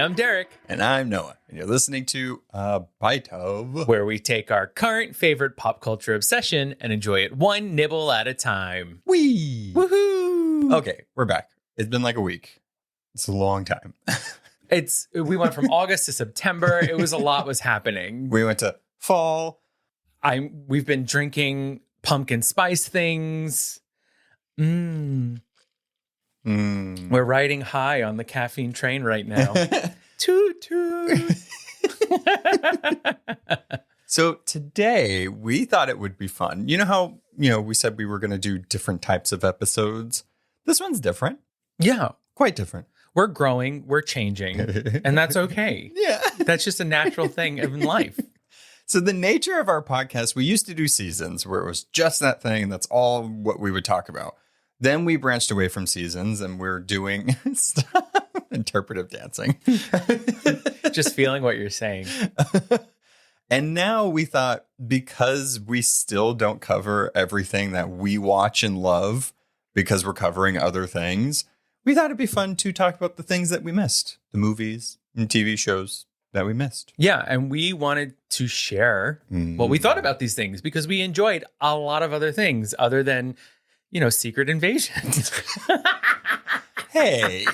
I'm Derek. And I'm Noah. And you're listening to A Bite of, where we take our current favorite pop culture obsession and enjoy it one nibble at a time. Wee! Woohoo! Okay, we're back. It's been like a week. It's a long time. We went from August to September. It was a lot was happening. We went to fall. We've been drinking pumpkin spice things. We're riding high on the caffeine train right now. Toot toot. So today we thought it would be fun. You know how, we said we were going to do different types of episodes? This one's different. Yeah. Quite different. We're growing, we're changing, and that's okay. Yeah. That's just a natural thing in life. So the nature of our podcast, we used to do seasons where it was just that thing. That's all what we would talk about. Then we branched away from seasons and we're doing interpretive dancing. Just feeling what you're saying. And now we thought, because we still don't cover everything that we watch and love because we're covering other things, we thought it'd be fun to talk about the things that we missed, the movies and TV shows that we missed. Yeah, and we wanted to share what we thought about these things because we enjoyed a lot of other things other than, Secret Invasion. Hey,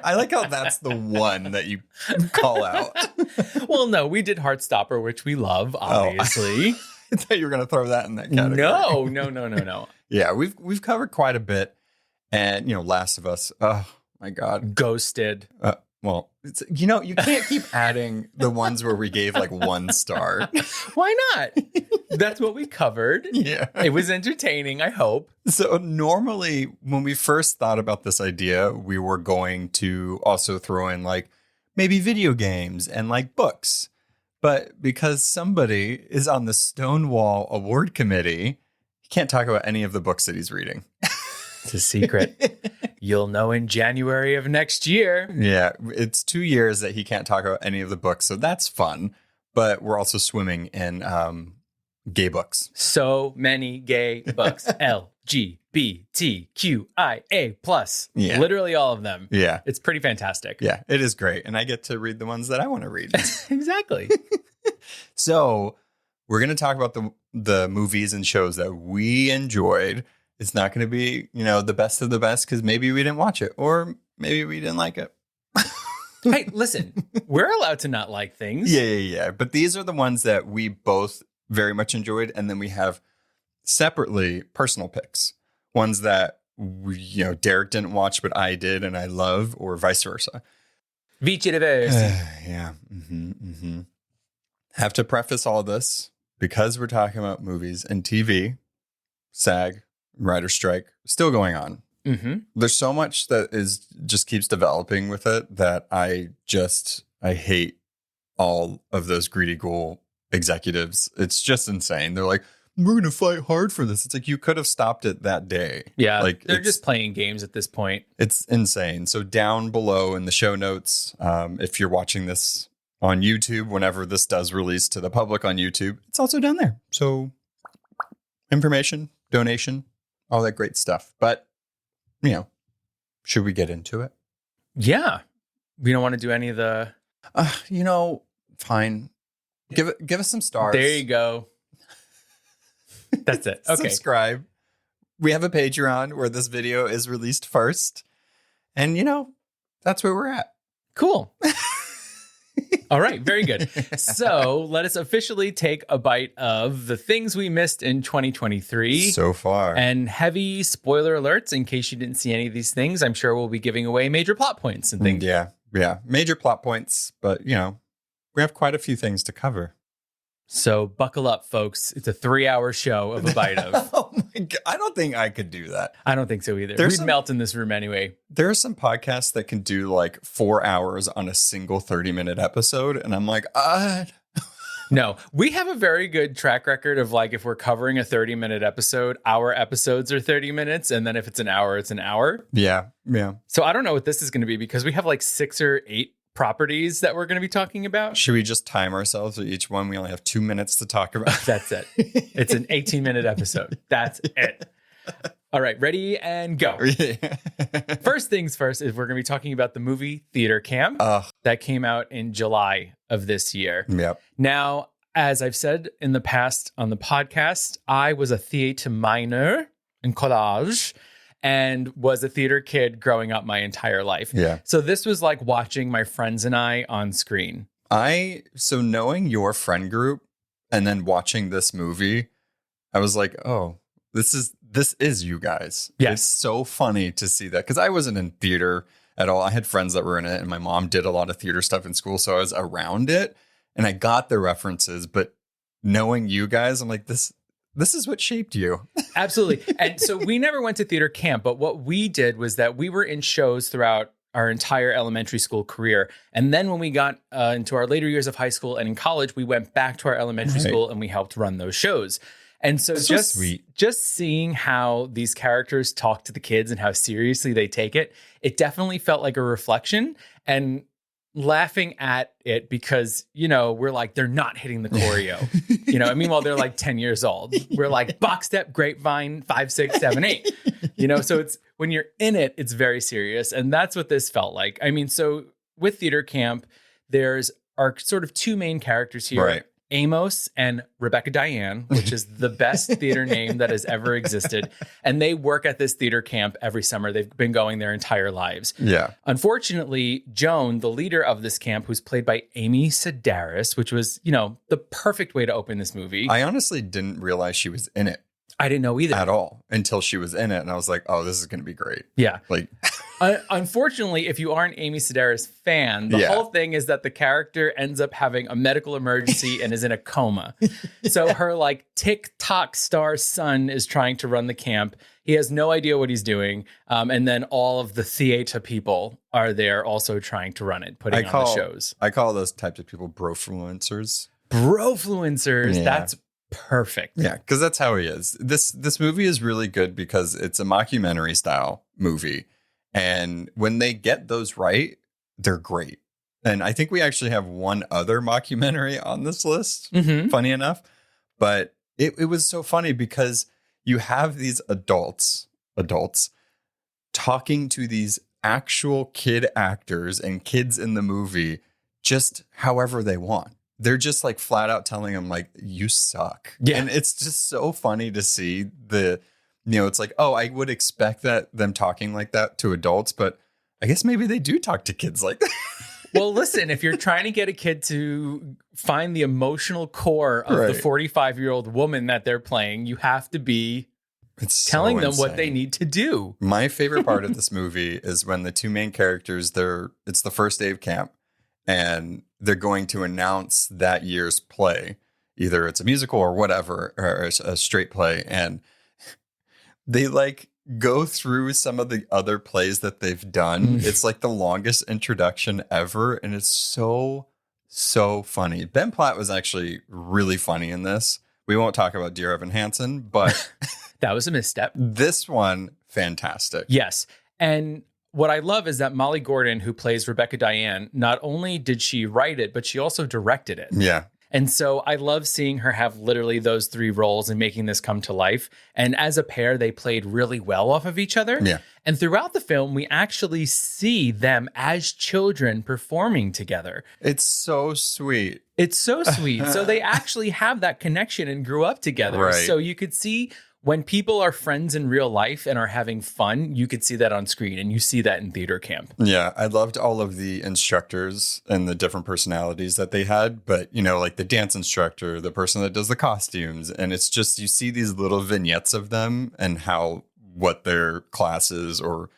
I like how that's the one that you call out. Well, no, we did Heartstopper, which we love, obviously. I thought you were going to throw that in that category. No. Yeah, we've covered quite a bit. And, Last of Us, oh, my God. Ghosted. Well, you can't keep adding the ones where we gave like 1 star. Why not? That's what we covered. Yeah. It was entertaining, I hope. So normally when we first thought about this idea, we were going to also throw in like maybe video games and like books. But because somebody is on the Stonewall Award Committee, he can't talk about any of the books that he's reading. It's a secret. You'll know in January of next year. Yeah, it's 2 years that he can't talk about any of the books. So that's fun. But we're also swimming in gay books. So many gay books. LGBTQIA+. Yeah. Literally all of them. Yeah. It's pretty fantastic. Yeah, it is great. And I get to read the ones that I want to read. Exactly. So we're going to talk about the movies and shows that we enjoyed. It's not going to be, the best of the best because maybe we didn't watch it or maybe we didn't like it. Hey, listen, we're allowed to not like things. Yeah. But these are the ones that we both very much enjoyed. And then we have separately personal picks, ones that, Derek didn't watch, but I did and I love, or vice versa. Vice versa. Yeah. Have to preface all this because we're talking about movies and TV, SAG, writer strike still going on. There's so much that just keeps developing with it that I hate all of those greedy ghoul executives. It's just insane. They're like, we're going to fight hard for this. It's like, you could have stopped it that day. Yeah. Like they're just playing games at this point. It's insane. So down below in the show notes, if you're watching this on YouTube, whenever this does release to the public on YouTube, it's also down there. So information, donation, all that great stuff. But, should we get into it? Yeah. We don't want to do any of the... Fine. Give us some stars. There you go. That's it. Okay. Subscribe. We have a Patreon where this video is released first. And, that's where we're at. Cool. All right. Very good. So let us officially take a bite of the things we missed in 2023. So far. And heavy spoiler alerts in case you didn't see any of these things. I'm sure we'll be giving away major plot points and things. Yeah. Major plot points. But, we have quite a few things to cover. So buckle up, folks. It's a 3-hour show of a bite of. Oh my God. I don't think I could do that. I don't think so either. We'd melt in this room anyway. There are some podcasts that can do like 4 hours on a single 30-minute episode. And I'm like, No, we have a very good track record of like, if we're covering a 30-minute episode, our episodes are 30 minutes. And then if it's an hour, it's an hour. Yeah. So I don't know what this is going to be because we have like 6 or 8 properties that we're going to be talking about. Should we just time ourselves with each one? We only have 2 minutes to talk about. That's it. It's an 18-minute episode. That's it. All right, ready and go. First things first is we're going to be talking about the movie Theater Camp that came out in July of this year. Yep. Now, as I've said in the past on the podcast, I was a theater minor in college and was a theater kid growing up my entire life. Yeah. So this was like watching my friends and I on screen. So knowing your friend group and then watching this movie, I was like, oh, this is you guys. Yes. It's so funny to see that because I wasn't in theater at all. I had friends that were in it and my mom did a lot of theater stuff in school. So I was around it and I got the references, but knowing you guys, I'm like, this is what shaped you. Absolutely. And so we never went to theater camp, but what we did was that we were in shows throughout our entire elementary school career. And then when we got into our later years of high school and in college, we went back to our elementary school and we helped run those shows. And so just seeing how these characters talk to the kids and how seriously they take it, it definitely felt like a reflection and laughing at it because, you know, we're like, they're not hitting the choreo, you know, and meanwhile, they're like 10 years old. We're like box step, grapevine, 5, 6, 7, 8, you know, so it's when you're in it, it's very serious. And that's what this felt like. I mean, so with Theater Camp, there's our sort of two main characters here. Right. Amos and Rebecca Diane, which is the best theater name that has ever existed. And they work at this theater camp every summer. They've been going their entire lives. Yeah. Unfortunately, Joan, the leader of this camp, who's played by Amy Sedaris, which was, you know, the perfect way to open this movie. I honestly didn't realize she was in it. I didn't know either. At all until she was in it. And I was like, oh, this is going to be great. Yeah. Like, unfortunately, if you are an Amy Sedaris fan, the whole thing is that the character ends up having a medical emergency and is in a coma. So her like TikTok star son is trying to run the camp. He has no idea what he's doing. And then all of the theater people are there also trying to run it, putting on the shows. I call those types of people brofluencers. Brofluencers. Yeah. That's perfect. Yeah, because that's how he is. This movie is really good because it's a mockumentary style movie. And when they get those right, they're great. And I think we actually have one other mockumentary on this list, funny enough. But it was so funny because you have these adults talking to these actual kid actors and kids in the movie just however they want. They're just like flat out telling them like, you suck. Yeah. And it's just so funny to see it's like, oh, I would expect them talking like that to adults, but I guess maybe they do talk to kids like that. Well, listen, if you're trying to get a kid to find the emotional core of the 45-year-old woman that they're playing, you have to be telling them what they need to do. My favorite part of this movie is when the two main characters, it's the first day of camp and they're going to announce that year's play. Either it's a musical or whatever, or a straight play. And they like go through some of the other plays that they've done. It's like the longest introduction ever. And it's so, so funny. Ben Platt was actually really funny in this. We won't talk about Dear Evan Hansen, but that was a misstep. This one, fantastic. Yes. And what I love is that Molly Gordon, who plays Rebecca Diane, not only did she write it, but she also directed it. Yeah. And so I love seeing her have literally those three roles and making this come to life. And as a pair, they played really well off of each other. Yeah. And throughout the film, we actually see them as children performing together. It's so sweet. It's so sweet. So they actually have that connection and grew up together. Right. So you could see when people are friends in real life and are having fun, you could see that on screen, and you see that in theater camp. Yeah, I loved all of the instructors and the different personalities that they had. But, like the dance instructor, the person that does the costumes. And it's just, you see these little vignettes of them and what their classes or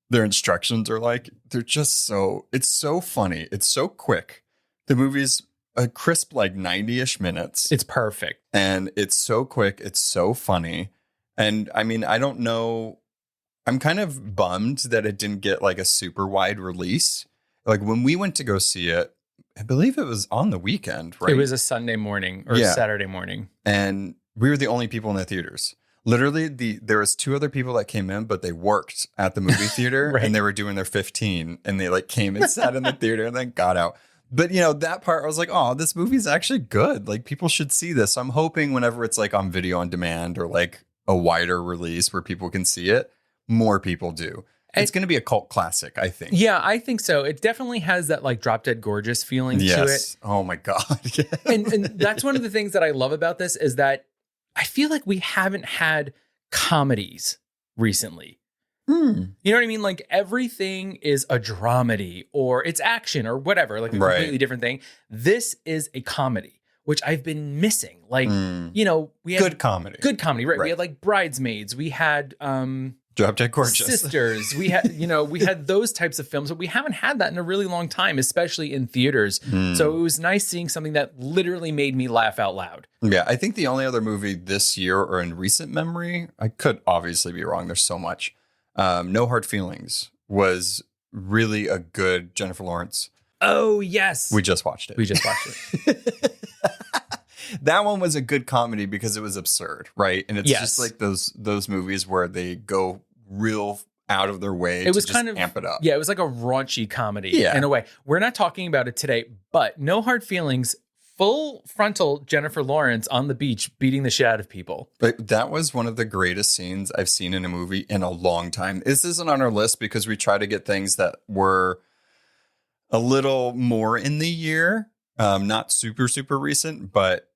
their instructions are like. They're just it's so funny. It's so quick. The movie's a crisp, like 90-ish minutes. It's perfect. And it's so quick. It's so funny. And I mean, I don't know. I'm kind of bummed that it didn't get like a super wide release. Like when we went to go see it, I believe it was on the weekend, right? It was a Sunday morning or Saturday morning. And we were the only people in the theaters. Literally, there was 2 other people that came in, but they worked at the movie theater and they were doing their 15 and they like came and sat in the theater and then got out. But, that part, I was like, oh, this movie's actually good. Like, people should see this. So I'm hoping whenever it's like on video on demand or like a wider release where people can see it, more people do. It's going to be a cult classic, I think. Yeah, I think so. It definitely has that like Drop Dead Gorgeous feeling to it. Oh my God. and that's one of the things that I love about this is that I feel like we haven't had comedies recently. You know what I mean? Like everything is a dramedy or it's action or whatever, like a completely different thing. This is a comedy, which I've been missing. Like, we had good comedy. Good comedy, right? We had like Bridesmaids. We had Drop Dead Gorgeous. Sisters. We had, we had those types of films, but we haven't had that in a really long time, especially in theaters. So it was nice seeing something that literally made me laugh out loud. Yeah, I think the only other movie this year or in recent memory, I could obviously be wrong. There's so much. No Hard Feelings was really a good Jennifer Lawrence. Oh, yes. We just watched it. That one was a good comedy because it was absurd, right? And it's just like those movies where they go real out of their way to just amp it up. Yeah, it was like a raunchy comedy in a way. We're not talking about it today, but No Hard Feelings, full frontal Jennifer Lawrence on the beach beating the shit out of people. But that was one of the greatest scenes I've seen in a movie in a long time. This isn't on our list because we try to get things that were a little more in the year, not super, super recent, but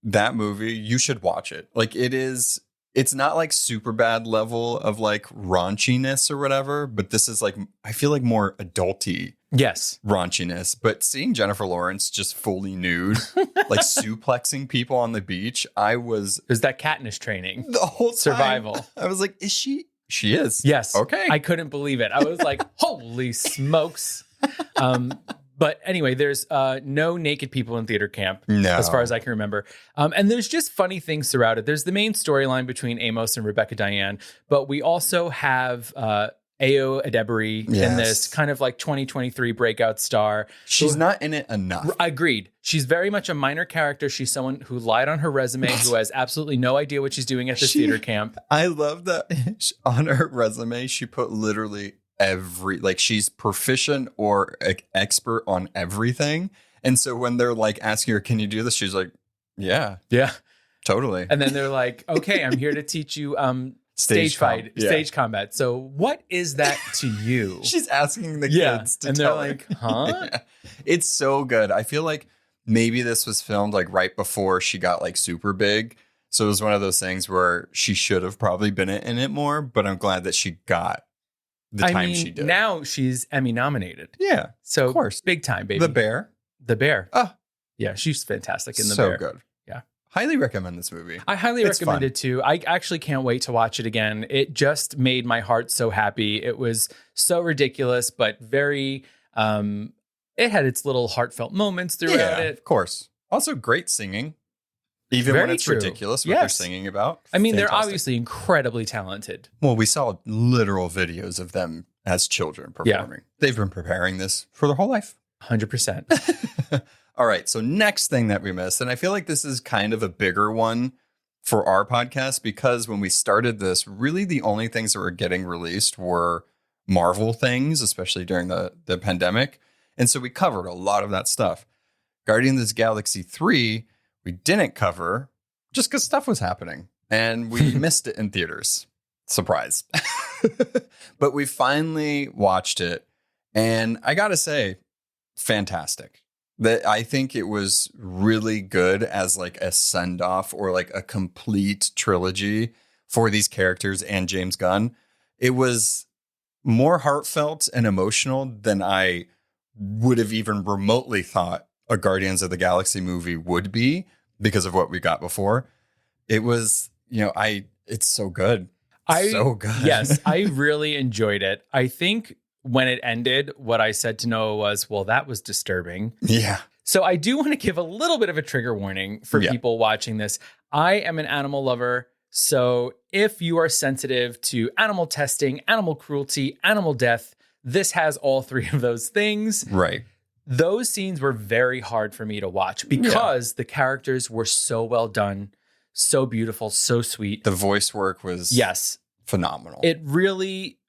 that movie, you should watch it. Like it's not like super bad level of like raunchiness or whatever, but this is like, I feel like more adulty. Yes. Raunchiness. But seeing Jennifer Lawrence just fully nude, like suplexing people on the beach, it was that Katniss training. The whole time. Survival. I was like, is she? She is. Yes. Okay. I couldn't believe it. I was like, holy smokes. But anyway, there's no naked people in theater camp, as far as I can remember. And there's just funny things throughout it. There's the main storyline between Amos and Rebecca Diane, but we also have Ayo Edebiri in this kind of like 2023 breakout star. She's not in it enough. Agreed. She's very much a minor character. She's someone who lied on her resume, who has absolutely no idea what she's doing at this theater camp. I love that on her resume, she put literally she's proficient or expert on everything. And so when they're like asking her, can you do this? She's like, yeah, totally. And then they're like, okay, I'm here to teach you stage combat. So what is that to you? She's asking the kids to tell her. They're like, huh? Yeah. It's so good. I feel like maybe this was filmed like right before she got like super big. So it was one of those things where she should have probably been in it more, but I'm glad that she got the time she did. Now she's Emmy nominated. Yeah. So of course. Big time, baby. The Bear. Oh. Yeah, she's fantastic in The So Bear. good. Yeah. Highly recommend this movie. I highly recommend it too. I actually can't wait to watch it again. It just made my heart so happy. It was so ridiculous, but very, it had its little heartfelt moments throughout it. Of course. Also great singing. Even when it's ridiculous what they're singing about. I mean, they're obviously incredibly talented. Well, we saw literal videos of them as children performing. Yeah. They've been preparing this for their whole life. 100%. All right. So next thing that we missed, and I feel like this is kind of a bigger one for our podcast because when we started this, really the only things that were getting released were Marvel things, especially during the pandemic. And so we covered a lot of that stuff. Guardians of the Galaxy 3, we didn't cover just because stuff was happening and we missed it in theaters. Surprise. But we finally watched it. And I got to say, fantastic. That I think it was really good as like a send off or like a complete trilogy for these characters and James Gunn. It was more heartfelt and emotional than I would have even remotely thought a Guardians of the Galaxy movie would be because of what we got before. It was, it's so good. So good. Yes, I really enjoyed it. I think when it ended, what I said to Noah was, well, that was disturbing. Yeah. So I do want to give a little bit of a trigger warning for people watching this. I am an animal lover. So if you are sensitive to animal testing, animal cruelty, animal death, this has all three of those things. Right. Those scenes were very hard for me to watch because the characters were so well done, so beautiful, so sweet. The voice work was phenomenal. It really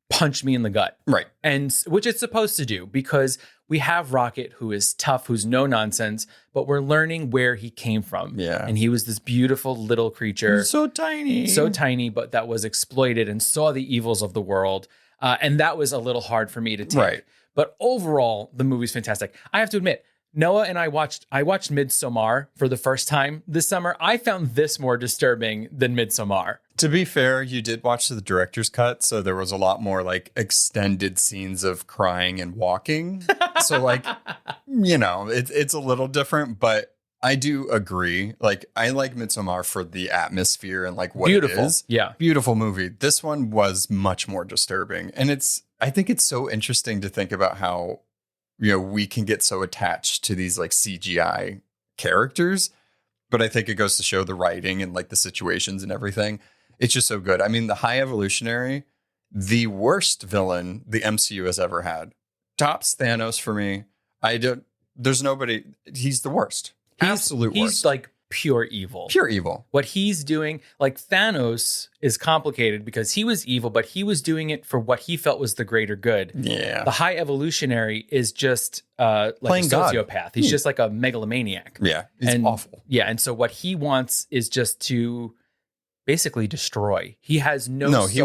punch me in the gut. Right. And which it's supposed to do, because we have Rocket, who is tough, who's no nonsense, but we're learning where he came from. Yeah. And he was this beautiful little creature. So tiny, but that was exploited and saw the evils of the world. And that was a little hard for me to take. Right. But overall, the movie's fantastic. I have to admit, Noah and I watched Midsommar for the first time this summer. I found this more disturbing than Midsommar. To be fair, you did watch the director's cut, so there was a lot more like extended scenes of crying and walking. So like, it's a little different, but I do agree. Like, I like Midsommar for the atmosphere and like what Beautiful. It is. Yeah. Beautiful movie. This one was much more disturbing. And I think it's so interesting to think about how, we can get so attached to these like CGI characters, but I think it goes to show the writing and like the situations and everything. It's just so good. I mean, the High Evolutionary, the worst villain the MCU has ever had. Tops Thanos for me. There's nobody. He's the worst. Absolute worst. He's like pure evil. Pure evil. What he's doing, like Thanos is complicated because he was evil, but he was doing it for what he felt was the greater good. Yeah. The High Evolutionary is just like Playing a sociopath. He's just like a megalomaniac. Yeah. He's awful. Yeah. And so what he wants is just to basically destroy. He has no soul. He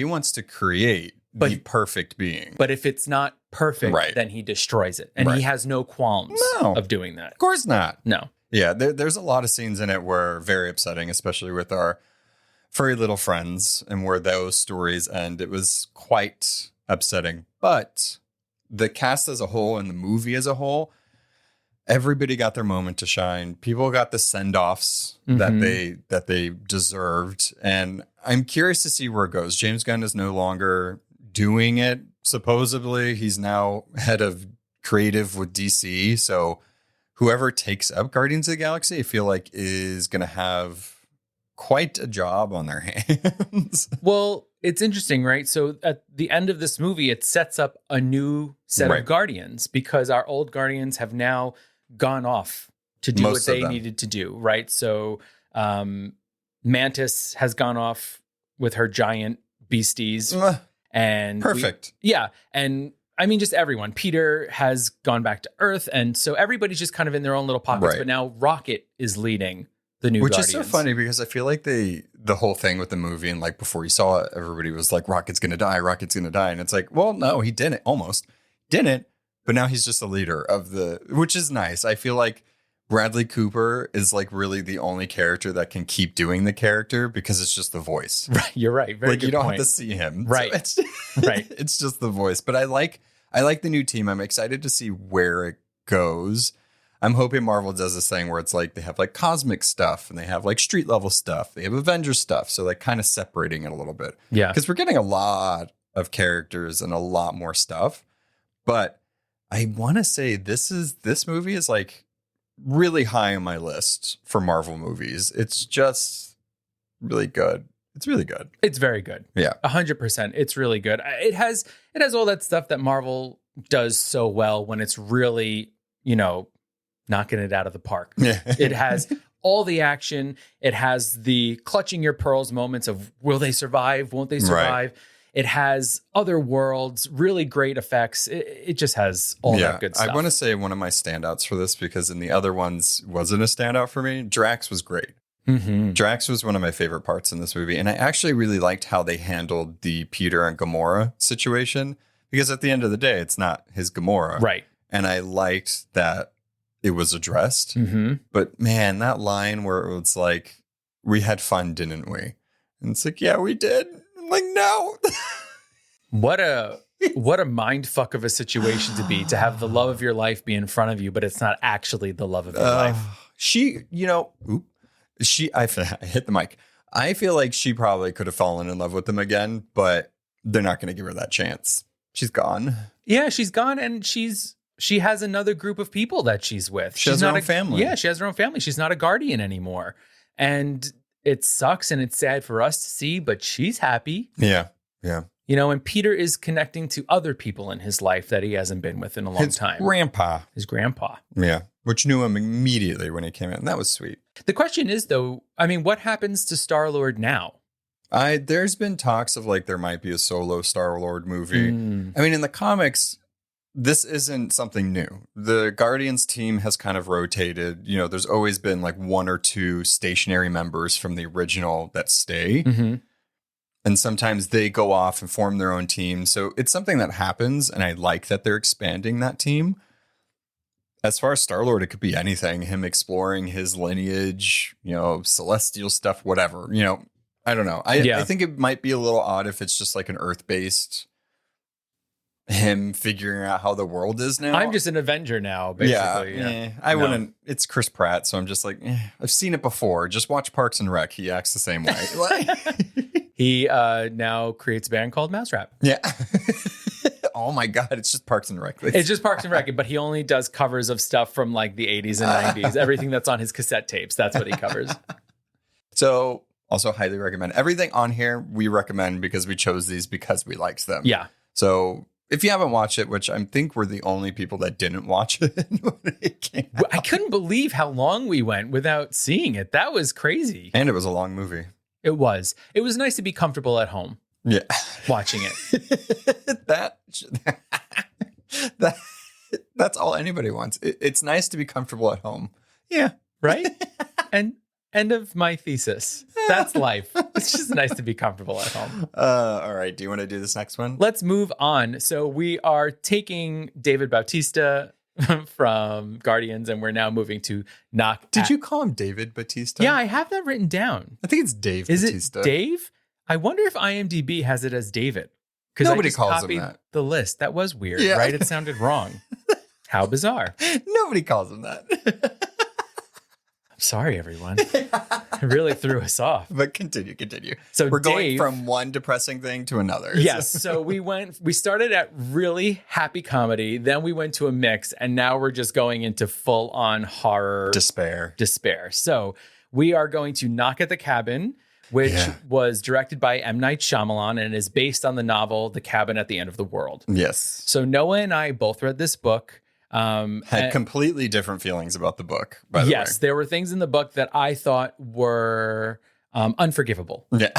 wants to create the perfect being. But if it's not perfect, then he destroys it. And he has no qualms of doing that. Of course not. No. Yeah, there's a lot of scenes in it where very upsetting, especially with our furry little friends and where those stories end. It was quite upsetting. But the cast as a whole and the movie as a whole, everybody got their moment to shine. People got the send-offs that they deserved. And I'm curious to see where it goes. James Gunn is no longer doing it. Supposedly, he's now head of creative with DC. So whoever takes up Guardians of the Galaxy, I feel like is going to have quite a job on their hands. Well, it's interesting, right? So at the end of this movie, it sets up a new set of Guardians because our old Guardians have now gone off to do what they needed to do, right? So Mantis has gone off with her giant beasties. And perfect. And I mean, just everyone. Peter has gone back to Earth, and so everybody's just kind of in their own little pockets. Right. But now Rocket is leading the new Guardians. Which is so funny because I feel like the whole thing with the movie and like before you saw it, everybody was like, Rocket's going to die. And it's like, well, no, he didn't. Almost didn't. But now he's just the leader of which is nice. I feel like Bradley Cooper is like really the only character that can keep doing the character because it's just the voice. Right. You're right. Very like good you don't point. have to see him. Right. So it's just the voice. But I like the new team. I'm excited to see where it goes. I'm hoping Marvel does this thing where it's like they have like cosmic stuff and they have like street level stuff. They have Avengers stuff. So like kind of separating it a little bit. Yeah. Because we're getting a lot of characters and a lot more stuff. But I want to say this movie is like really high on my list for Marvel movies. It's just really good. It's really good. It's very good. Yeah. 100%. It's really good. It has all that stuff that Marvel does so well when it's really, knocking it out of the park. Yeah. It has all the action. It has the clutching your pearls moments of will they survive? Won't they survive? Right. It has other worlds, really great effects. It just has all that good stuff. I want to say one of my standouts for this because in the other ones wasn't a standout for me. Drax was great. Mm-hmm. Drax was one of my favorite parts in this movie. And I actually really liked how they handled the Peter and Gamora situation because at the end of the day, it's not his Gamora. Right. And I liked that it was addressed. Mm-hmm. But man, that line where it was like, we had fun, didn't we? And it's like, yeah, we did. I'm like, no. What a mind fuck of a situation to be, to have the love of your life be in front of you, but it's not actually the love of your life. I hit the mic. I feel like she probably could have fallen in love with him again, but they're not going to give her that chance. She's gone. Yeah, she's gone, and she has another group of people that she's with. She has her own family. Yeah, she has her own family. She's not a guardian anymore. And it sucks and it's sad for us to see, but she's happy. Yeah, yeah. And Peter is connecting to other people in his life that he hasn't been with in a long time. His grandpa. Yeah, which knew him immediately when he came in. That was sweet. The question is, though, I mean, what happens to Star-Lord now? There's been talks of like there might be a solo Star-Lord movie. I mean, in the comics, this isn't something new. The Guardians team has kind of rotated. You know, there's always been like one or two stationary members from the original that stay. And sometimes they go off and form their own team. So it's something that happens. And I like that they're expanding that team. As far as Star-Lord, it could be anything. Him exploring his lineage, you know, celestial stuff, whatever. You know, I don't know. I think it might be a little odd if it's just like an Earth-based him figuring out how the world is now. I'm just an Avenger now, basically. I wouldn't. It's Chris Pratt, so I'm just like, I've seen it before. Just watch Parks and Rec. He acts the same way. He now creates a band called Mousetrap. Yeah. Oh my God, it's just Parks and Rec. It's just Parks and Rec, but he only does covers of stuff from like the 80s and 90s. Everything that's on his cassette tapes, that's what he covers. So also highly recommend. Everything on here we recommend because we chose these because we liked them. Yeah. So if you haven't watched it, which I think we're the only people that didn't watch it when it came out. I couldn't believe how long we went without seeing it. That was crazy. And it was a long movie. It was. It was nice to be comfortable at home. Yeah. Watching it. That's all anybody wants. It's nice to be comfortable at home. Yeah. Right? And end of my thesis. That's life. It's just nice to be comfortable at home. All right. Do you want to do this next one? Let's move on. So we are taking David Bautista from Guardians, and we're now moving to knock. Did you call him David Bautista? Yeah, I have that written down. I think it's Dave Is Bautista. It Dave? I wonder if IMDb has it as David. Nobody I just calls copied him that. The list. That was weird, Yeah. right? It sounded wrong. How bizarre. Nobody calls him that. Sorry, everyone. It really threw us off. But continue. So we're going Dave, from one depressing thing to another. Yes. So we started at really happy comedy. Then we went to a mix. And now we're just going into full on horror. Despair. So we are going to Knock at the Cabin, which was directed by M. Night Shyamalan and is based on the novel The Cabin at the End of the World. Yes. So Noah and I both read this book. Had completely different feelings about the book, by the way. Yes, there were things in the book that I thought were unforgivable. Yeah.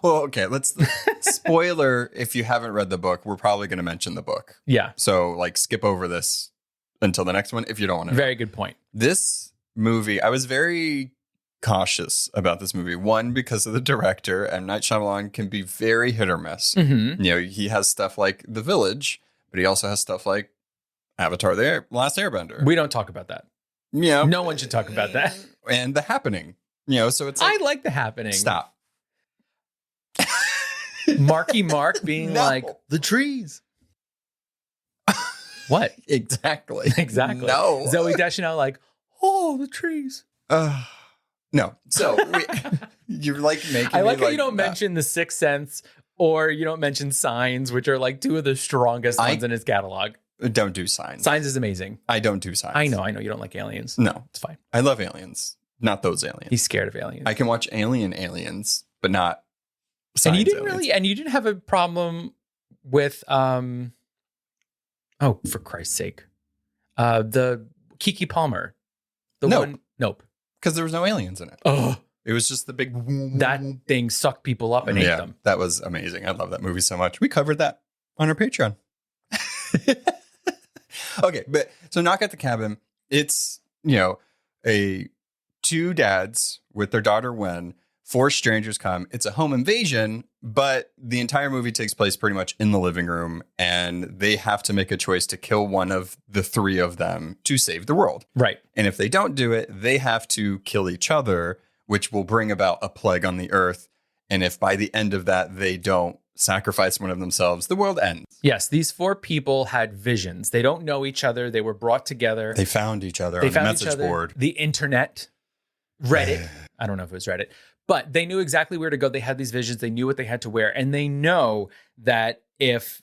Well, okay, let's spoiler. If you haven't read the book, we're probably going to mention the book. Yeah. So like skip over this until the next one if you don't want to. Very good point. This movie, I was very cautious about this movie. One, because of the director. M. Night Shyamalan can be very hit or miss. Mm-hmm. You know, he has stuff like The Village, but he also has stuff like Avatar: The Last Airbender. We don't talk about that. Yeah. No one should talk about that. And The Happening. You know, so it's like, I like The Happening. Stop. Marky Mark being like, the trees. What? Exactly. No. Zoe Deschanel like, oh, the trees. No. So you're like making I like me how you don't mention The Sixth Sense or you don't mention Signs, which are like two of the strongest ones in his catalog. Don't do Signs. Signs is amazing. I don't do Signs. I know. You don't like aliens. No. It's fine. I love aliens. Not those aliens. He's scared of aliens. I can watch aliens, but not Signs. And you didn't aliens. you didn't have a problem with oh, for Christ's sake. The Kiki Palmer. Nope. Because there was no aliens in it. Oh. It was just the big... That thing sucked people up and ate them. That was amazing. I love that movie so much. We covered that on our Patreon. Okay, but so Knock at the Cabin, it's, you know, two dads with their daughter Wen, 4 strangers come. It's a home invasion, but the entire movie takes place pretty much in the living room, and they have to make a choice to kill one of the 3 of them to save the world. Right. And if they don't do it, they have to kill each other, which will bring about a plague on the earth. And if by the end of that, they don't sacrifice one of themselves, the world ends. Yes, these 4 people had visions. They don't know each other. They were brought together. They found each other on the message board. The internet, Reddit. I don't know if it was Reddit, but they knew exactly where to go. They had these visions. They knew what they had to wear. And they know that if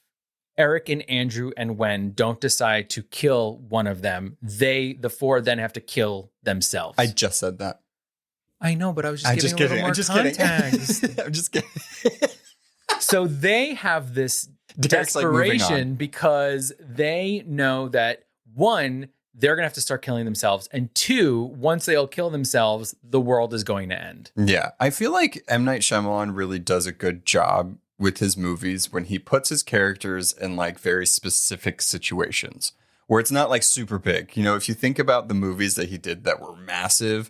Eric and Andrew and Wen don't decide to kill one of them, the 4 then have to kill themselves. I just said that. I know, but I was just giving a little more context. I'm just kidding. So they have this desperation because they know that, one, they're going to have to start killing themselves. And 2, once they all kill themselves, the world is going to end. Yeah. I feel like M. Night Shyamalan really does a good job with his movies when he puts his characters in like very specific situations where it's not like super big. You know, if you think about the movies that he did that were massive,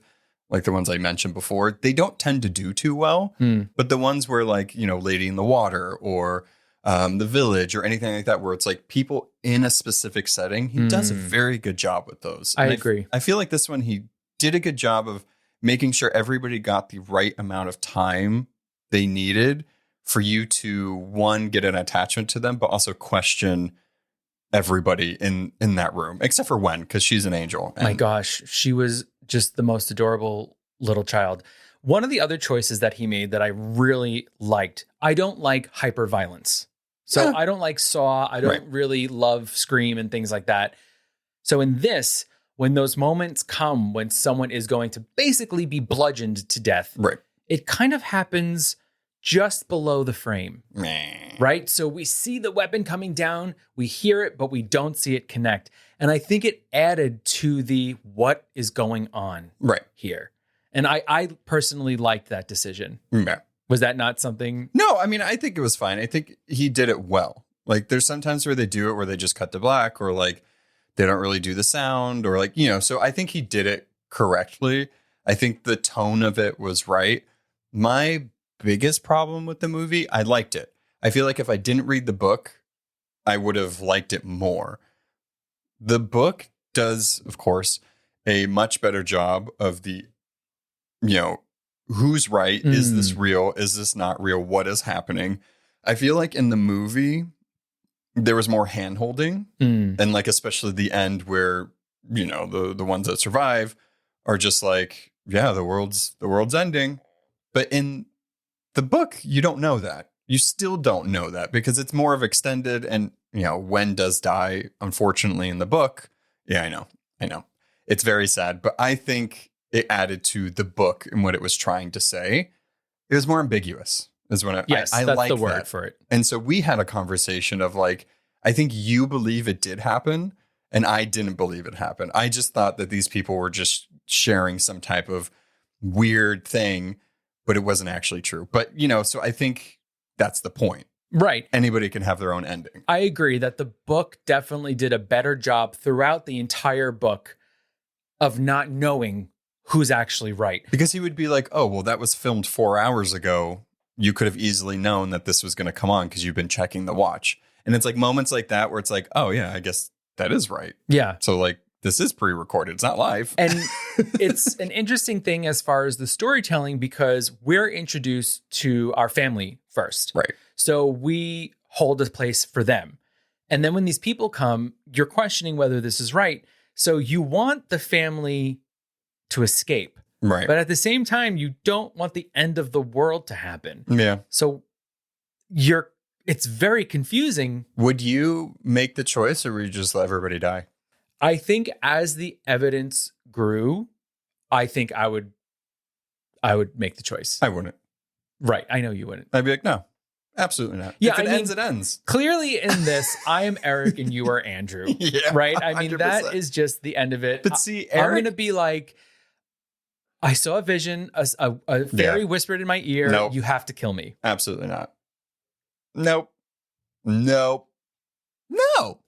like the ones I mentioned before, they don't tend to do too well. But the ones where like, you know, Lady in the Water or The Village or anything like that, where it's like people in a specific setting, he does a very good job with those. I agree. I feel like this one, he did a good job of making sure everybody got the right amount of time they needed for you to, one, get an attachment to them, but also question everybody in that room, except for Wen, because she's an angel. My gosh, she was just the most adorable little child. One of the other choices that he made that I really liked, I don't like hyper violence. So I don't like Saw. I don't really love Scream and things like that. So in this, when those moments come when someone is going to basically be bludgeoned to death, it kind of happens just below the frame, right? So we see the weapon coming down, we hear it, but we don't see it connect. And I think it added to the what is going on here. And I personally liked that decision. Was that not something? No, I mean, I think it was fine. I think he did it well. Like there's sometimes where they do it where they just cut to black or like they don't really do the sound or like, you know, so I think he did it correctly. I think the tone of it was right. My biggest problem with the movie, I liked it. I feel like if I didn't read the book, I would have liked it more. The book does, of course, a much better job of the, you know, who's right? Is this real? Is this not real? What is happening? I feel like in the movie, there was more hand holding and like, especially the end where, you know, the ones that survive are just like, yeah, the world's ending. But in the book, you don't know that. You still don't know that because it's more of extended and, you know, Wen does die, unfortunately, in the book. Yeah, I know. It's very sad, but I think it added to the book and what it was trying to say. It was more ambiguous is when I that's like the word that. for it. And so we had a conversation of like, I think you believe it did happen and I didn't believe it happened. I just thought that these people were just sharing some type of weird thing, but it wasn't actually true. But, you know, so I think that's the point. Right. Anybody can have their own ending. I agree that the book definitely did a better job throughout the entire book of not knowing who's actually right. Because he would be like, oh, well, that was filmed 4 hours ago. You could have easily known that this was going to come on because you've been checking the watch. And it's like moments like that where it's like, oh, yeah, I guess that is right. Yeah. So like this is pre-recorded. It's not live. And it's an interesting thing as far as the storytelling because we're introduced to our family first. Right. So we hold a place for them. And then when these people come, you're questioning whether this is right. So you want the family to escape. Right. But at the same time, you don't want the end of the world to happen. Yeah. So it's very confusing. Would you make the choice or would you just let everybody die? I think as the evidence grew, I think I would make the choice. I wouldn't. Right. I know you wouldn't. I'd be like, no, absolutely not. Yeah, if it ends, it ends. Clearly in this, I am Eric and you are Andrew. Yeah. Right? I mean, 100%. that is just the end of it. But see, I'm Eric, going to be like, I saw a vision, a fairy whispered in my ear, Nope. You have to kill me. Absolutely not. Nope.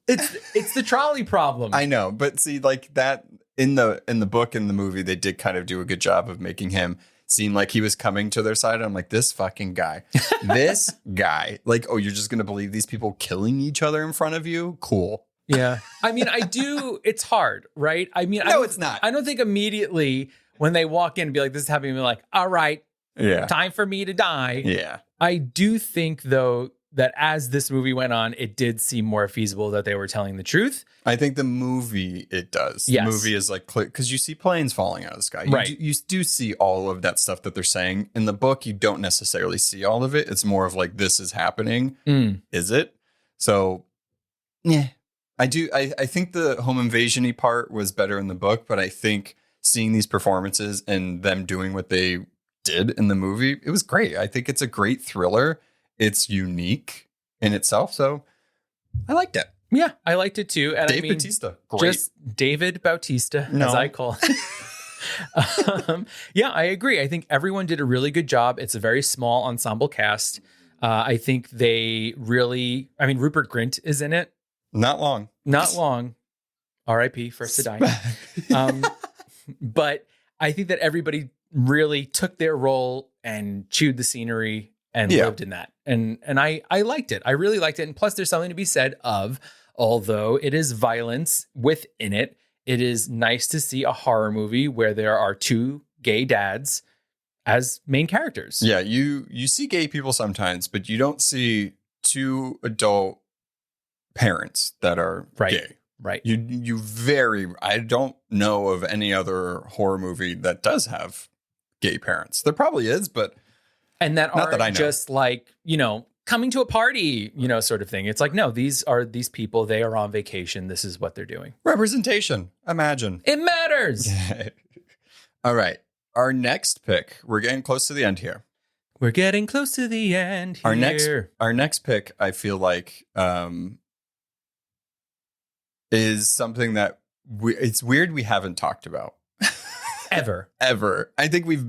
It's the trolley problem. I know, but see, like that in the book, in the movie, they did kind of do a good job of making him seem like he was coming to their side. And I'm like, this fucking guy, this guy, like, oh, you're just going to believe these people killing each other in front of you? Cool. Yeah. I mean, it's hard, right? I mean, No, it's not. I don't think immediately when they walk in and be like, this is happening, be like, all right, Yeah. time for me to die. Yeah. I do think, though, that as this movie went on, it did seem more feasible that they were telling the truth. I think the movie, it does. Yes. The movie is like, because you see planes falling out of the sky. Right. You do see all of that stuff that they're saying. In the book, you don't necessarily see all of it. It's more of like, this is happening. Is it? So, yeah. I think the home invasion-y part was better in the book, but I think seeing these performances and them doing what they did in the movie, it was great. I think it's a great thriller. It's unique in itself. So I liked it. Yeah, I liked it too. And Dave I mean, Bautista, great. Just David Bautista, No. as I call him. Yeah, I agree. I think everyone did a really good job. It's a very small ensemble cast. I think they really, I mean, Rupert Grint is in it. Not long. Not long. R.I.P. First to die. But I think that everybody really took their role and chewed the scenery and lived in that. And I liked it. I really liked it. And plus, there's something to be said of, although it is violence within it, it is nice to see a horror movie where there are two gay dads as main characters. Yeah, you see gay people sometimes, but you don't see two adult parents that are gay. Right. I don't know of any other horror movie that does have gay parents. There probably is, but and that aren't just like, coming to a party, sort of thing. It's like, no, these are these people. They are on vacation. This is what they're doing. Representation. Imagine. It matters. All right. Our next pick, we're getting close to the end here. We're getting close to the end here. Our next pick, I feel like, is something that it's weird we haven't talked about. Ever. I think we've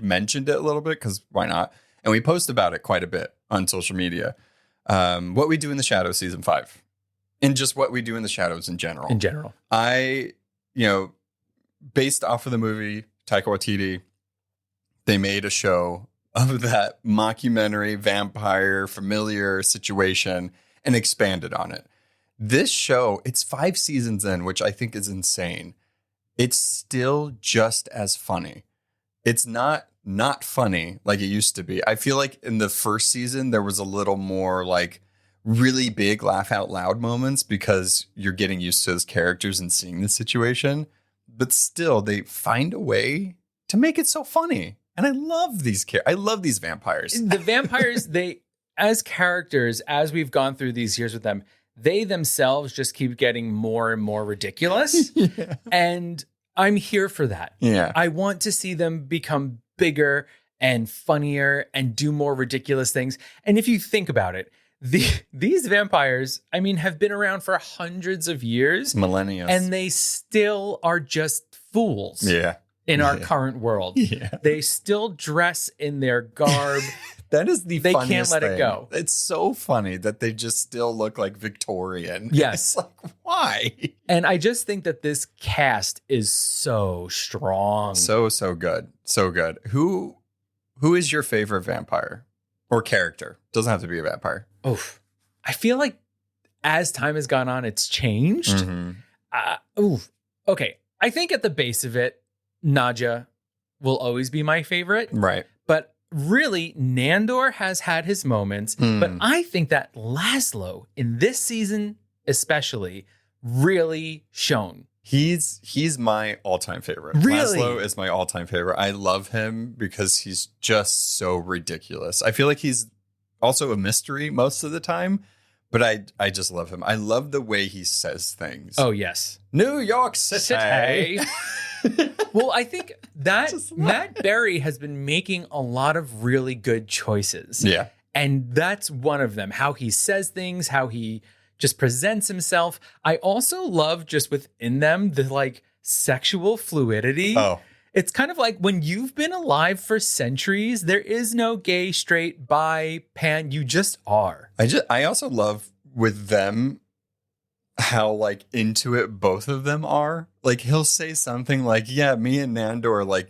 mentioned it a little bit because why not? And we post about it quite a bit on social media. What We Do in the Shadows season 5. And just what we do in the shadows in general. Based off of the movie Taika Waititi, they made a show of that mockumentary vampire familiar situation and expanded on it. This show, it's 5 seasons in, which I think is insane. It's still just as funny. It's not funny like it used to be. I feel like in the first season, there was a little more like really big laugh out loud moments because you're getting used to those characters and seeing the situation. But still, they find a way to make it so funny. And I love these I love these vampires. The vampires, they, as characters, as we've gone through these years with them, they themselves just keep getting more and more ridiculous. Yeah. And I'm here for that. Yeah. I want to see them become bigger and funnier and do more ridiculous things. And if you think about it, these vampires, I mean, have been around for hundreds of years. Millennia. And they still are just fools. Yeah. In our current world. Yeah. They still dress in their garb. That is the they funniest can't let thing. It go. It's so funny that they just still look like Victorian. Yes. It's like, why? And I just think that this cast is so strong. So good. So good. Who is your favorite vampire or character? Doesn't have to be a vampire. Oof. I feel like as time has gone on, it's changed. Mm-hmm. Okay. I think at the base of it, Nadja will always be my favorite. Right. But really, Nandor has had his moments. But I think that Laszlo in this season especially really shone. He's my all-time favorite. Really? Laszlo is my all-time favorite. I love him because he's just so ridiculous. I feel like he's also a mystery most of the time, but I just love him. I love the way he says things. Oh, yes. New York City. Well, I think that Matt Berry has been making a lot of really good choices. Yeah. And that's one of them. How he says things, how he just presents himself. I also love just within them the like sexual fluidity. Oh. It's kind of like when you've been alive for centuries, there is no gay, straight, bi, pan. You just are. I also love with them how like into it both of them are. Like he'll say something like, yeah, me and Nandor like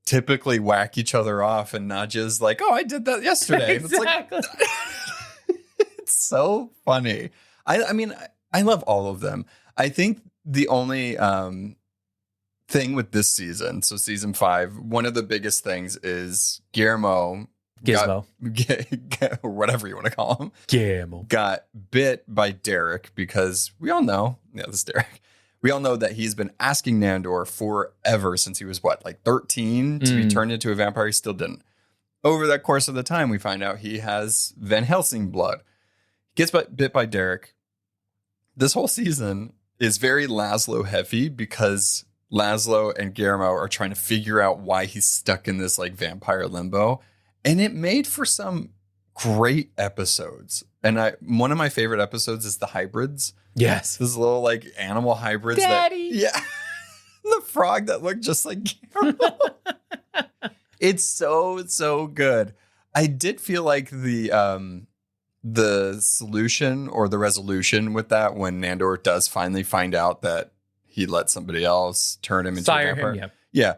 typically whack each other off, and Nadja's like, oh, I did that yesterday. Exactly. It's like, it's so funny. I mean, I love all of them. I think the only thing with this season, so season 5, one of the biggest things is Guillermo. Gizmo. Whatever you want to call him. Guillermo. Got bit by Derek because we all know, this is Derek. We all know that he's been asking Nandor forever since he was, 13 to be turned into a vampire. He still didn't. Over that course of the time, we find out he has Van Helsing blood. He gets bit by Derek. This whole season is very Laszlo heavy because Laszlo and Guillermo are trying to figure out why he's stuck in this vampire limbo. And it made for some great episodes. And one of my favorite episodes is the hybrids. Yes. This little like animal hybrids. Daddy. Yeah. The frog that looked just like Guillermo. It's so good. I did feel like the solution or the resolution with that when Nandor does finally find out that he let somebody else turn him into a vampire. Yeah.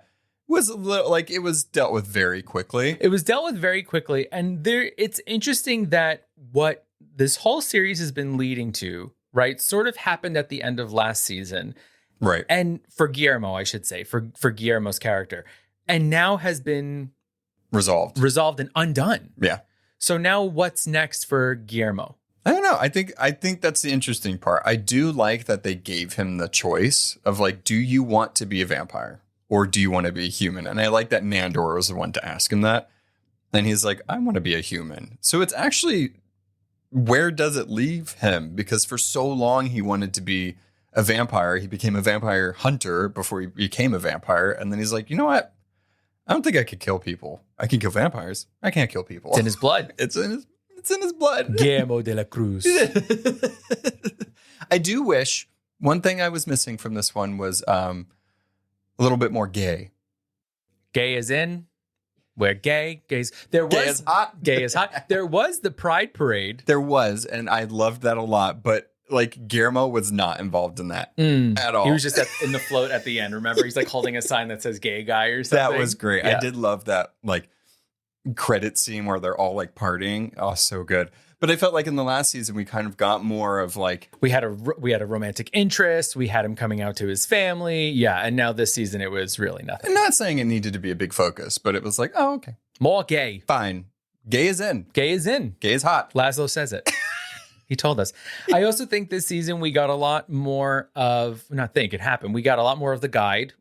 Was a little like it was dealt with very quickly. It was dealt with very quickly. And it's interesting that what this whole series has been leading to, right, sort of happened at the end of last season. Right. And for Guillermo, I should say, for Guillermo's character. And now has been resolved and undone. Yeah. So now what's next for Guillermo? I don't know. I think that's the interesting part. I do like that they gave him the choice of like, do you want to be a vampire or do you want to be a human? And I like that Nandor was the one to ask him that. And he's like, I want to be a human. So it's actually, where does it leave him? Because for so long he wanted to be a vampire. He became a vampire hunter before he became a vampire. And then he's like, you know what? I don't think I could kill people. I can kill vampires. I can't kill people. It's in his blood. It's in his blood. Guillermo de la Cruz. I do wish one thing I was missing from this one was a little bit more gay. Gay is in. We're gay. Gay is hot. Gay is hot. There was the Pride Parade. There was, and I loved that a lot. But like Guillermo was not involved in that at all. He was just in the float at the end. Remember, he's like holding a sign that says "gay guy" or something. That was great. Yeah. I did love that like credit scene where they're all like partying. Oh, so good. But I felt like in the last season we kind of got more of like we had a romantic interest. We had him coming out to his family. Yeah, and now this season it was really nothing. I'm not saying it needed to be a big focus, but it was like, oh, okay, more gay. Fine, gay is in. Gay is in. Gay is hot. Laszlo says it. He told us. I also think this season we got a lot more of, it happened. We got a lot more of the guide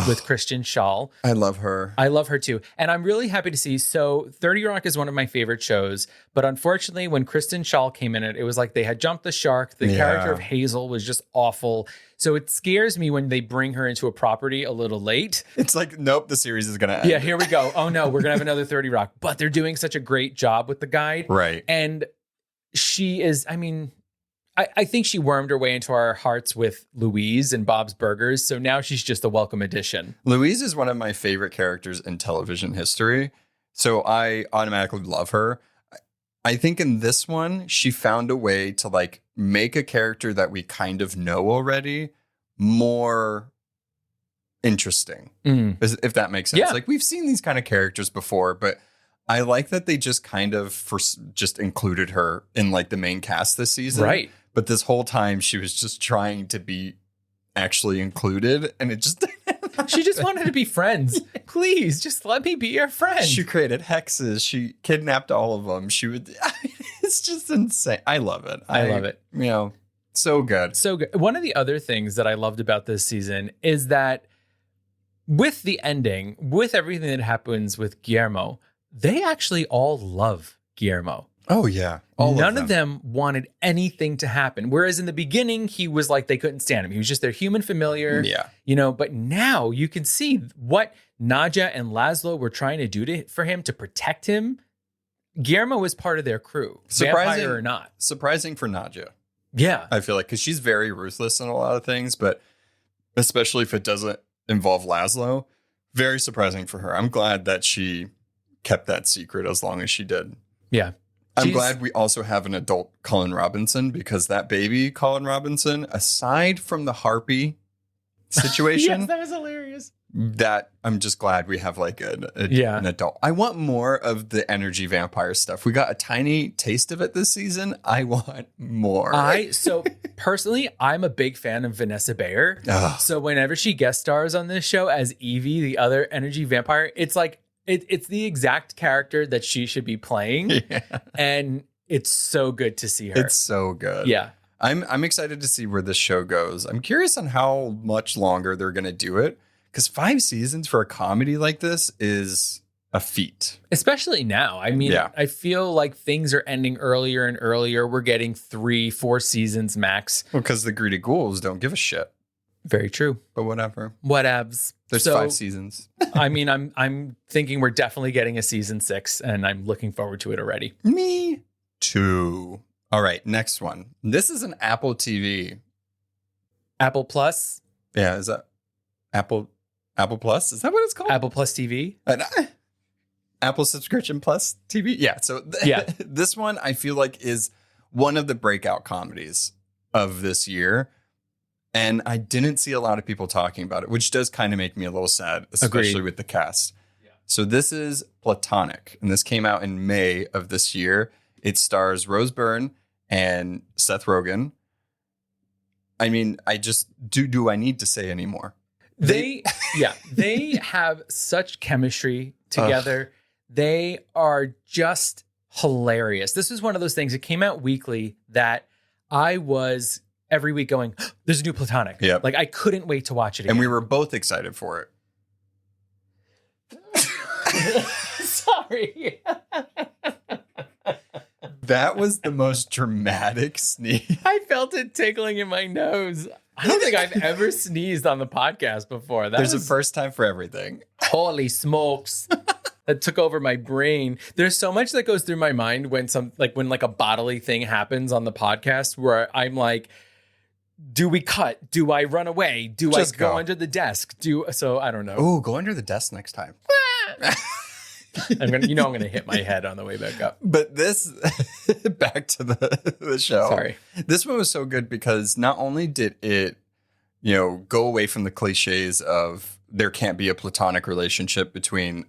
with Christian Schall. I love her. I love her too. And I'm really happy to see. So 30 Rock is one of my favorite shows. But unfortunately, when Kristen Schall came in it was like they had jumped the shark. The character of Hazel was just awful. So it scares me when they bring her into a property a little late. It's like, nope, the series is going to end. Yeah, here we go. Oh no, we're going to have another 30 Rock. But they're doing such a great job with the guide. Right. And she is, I think she wormed her way into our hearts with Louise and Bob's Burgers. So now she's just a welcome addition. Louise is one of my favorite characters in television history. So I automatically love her. I think in this one, she found a way to like make a character that we kind of know already more interesting, if that makes sense. Yeah. Like we've seen these kind of characters before, but I like that they just kind of just included her in like the main cast this season. Right. But this whole time she was just trying to be actually included and it just she just wanted to be friends. Please just let me be your friend. She created hexes. She kidnapped all of them. It's just insane. I love it. I love it. You know, so good. So good. One of the other things that I loved about this season is that with the ending, with everything that happens with Guillermo, they actually all love Guillermo. Oh, yeah. None of them wanted anything to happen. Whereas in the beginning, he was like, they couldn't stand him. He was just their human familiar. Yeah. You know, but now you can see what Nadja and Laszlo were trying to do for him to protect him. Guillermo was part of their crew. Vampire or not. Surprising for Nadja. Yeah. I feel like, because she's very ruthless in a lot of things, but especially if it doesn't involve Laszlo, very surprising for her. I'm glad that she kept that secret as long as she did. Yeah. I'm glad we also have an adult Colin Robinson, because that baby Colin Robinson, aside from the harpy situation, yes, that was hilarious. That I'm just glad we have like an adult. I want more of the energy vampire stuff. We got a tiny taste of it this season. I want more. So personally, I'm a big fan of Vanessa Bayer. So whenever she guest stars on this show as Evie, the other energy vampire, it's like, it's the exact character that she should be playing. Yeah. And it's so good to see her. It's so good. Yeah. I'm excited to see where this show goes. I'm curious on how much longer they're going to do it, because 5 seasons for a comedy like this is a feat. Especially now. I feel like things are ending earlier and earlier. We're getting 3-4 seasons max. Well, because the greedy ghouls don't give a shit. Very true. But whatever. Whatevs. There's 5 seasons. I mean, I'm thinking we're definitely getting a season 6, and I'm looking forward to it already. Me too. All right, next one. This is an Apple TV. Apple Plus? Yeah, is that Apple Plus? Is that what it's called? Apple Plus TV? Apple Subscription Plus TV? Yeah, so this one I feel like is one of the breakout comedies of this year. And I didn't see a lot of people talking about it, which does kind of make me a little sad, especially Agreed. with the cast. Yeah. So this is Platonic, and this came out in May of this year. It stars Rose Byrne and Seth Rogen. I mean, I just do I need to say any more? They have such chemistry together. They are just hilarious. This is one of those things. It came out weekly that I was every week going, there's a new Platonic. Yep. Like I couldn't wait to watch it again. And we were both excited for it. Sorry. That was the most dramatic sneeze. I felt it tickling in my nose. I don't think I've ever sneezed on the podcast before. There's a first time for everything. Holy smokes. That took over my brain. There's so much that goes through my mind when when a bodily thing happens on the podcast where I'm like, do we cut? Do I run away? Do I go under the desk? So I don't know. Oh, go under the desk next time. I'm gonna hit my head on the way back up. But this, back to the show. Sorry. This one was so good because not only did it, go away from the cliches of there can't be a platonic relationship between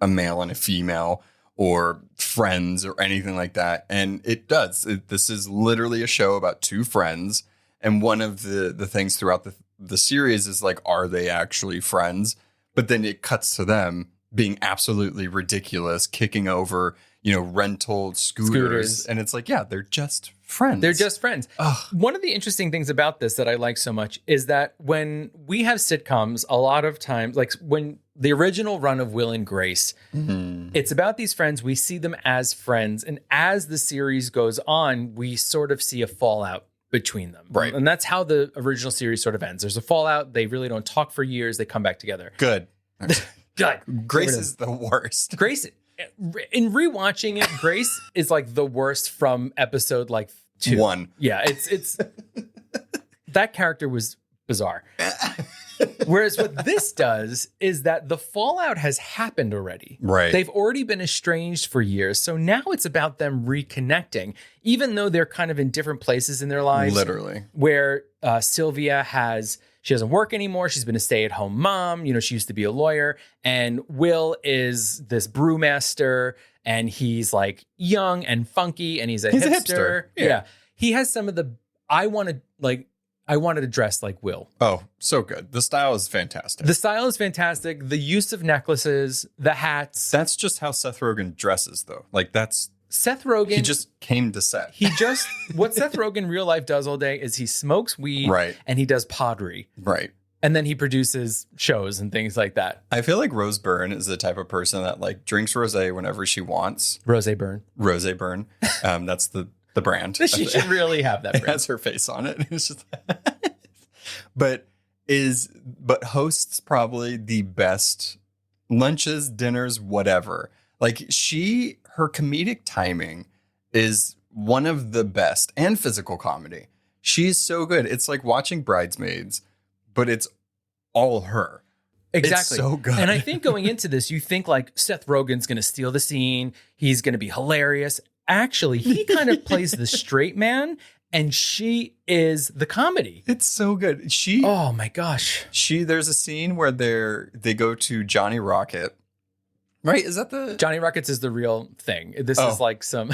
a male and a female or friends or anything like that. And it does. This is literally a show about 2 friends. And one of the things throughout the series is like, are they actually friends? But then it cuts to them being absolutely ridiculous, kicking over, rental scooters. And it's like, yeah, they're just friends. They're just friends. Ugh. One of the interesting things about this that I like so much is that when we have sitcoms, a lot of times, like when the original run of Will and Grace, it's about these friends. We see them as friends. And as the series goes on, we sort of see a fallout between them. Right. And that's how the original series sort of ends. There's a fallout. They really don't talk for years. They come back together. Good. Good. Grace is the worst. Grace, in rewatching it, Grace is like the worst from episode 2. 1. Yeah, it's that character was bizarre. Whereas what this does is that the fallout has happened already. Right. They've already been estranged for years. So now it's about them reconnecting, even though they're kind of in different places in their lives. Literally. Where Sylvia she doesn't work anymore. She's been a stay-at-home mom. She used to be a lawyer. And Will is this brewmaster, and he's like young and funky, and he's a hipster. Yeah. He has some of the I wanted to dress like Will. Oh, so good. The style is fantastic. The use of necklaces, the hats. That's just how Seth Rogen dresses, though. Like, that's... Seth Rogen... He just came to set. What Seth Rogen in real life does all day is he smokes weed, right, and he does pottery. Right. And then he produces shows and things like that. I feel like Rose Byrne is the type of person that, like, drinks rosé whenever she wants. Rosé Byrne. That's the brand. She should really have that brand. It has her face on it. It's just but hosts probably the best lunches, dinners, whatever. Like her comedic timing is one of the best, and physical comedy. She's so good. It's like watching Bridesmaids, but it's all her. Exactly. It's so good. And I think going into this, you think like Seth Rogen's going to steal the scene. He's going to be hilarious. Actually, he kind of plays the straight man, and she is the comedy. It's so good. Oh my gosh. There's a scene where they go to Johnny Rocket. Right? Is that the Johnny Rockets is the real thing. This is like some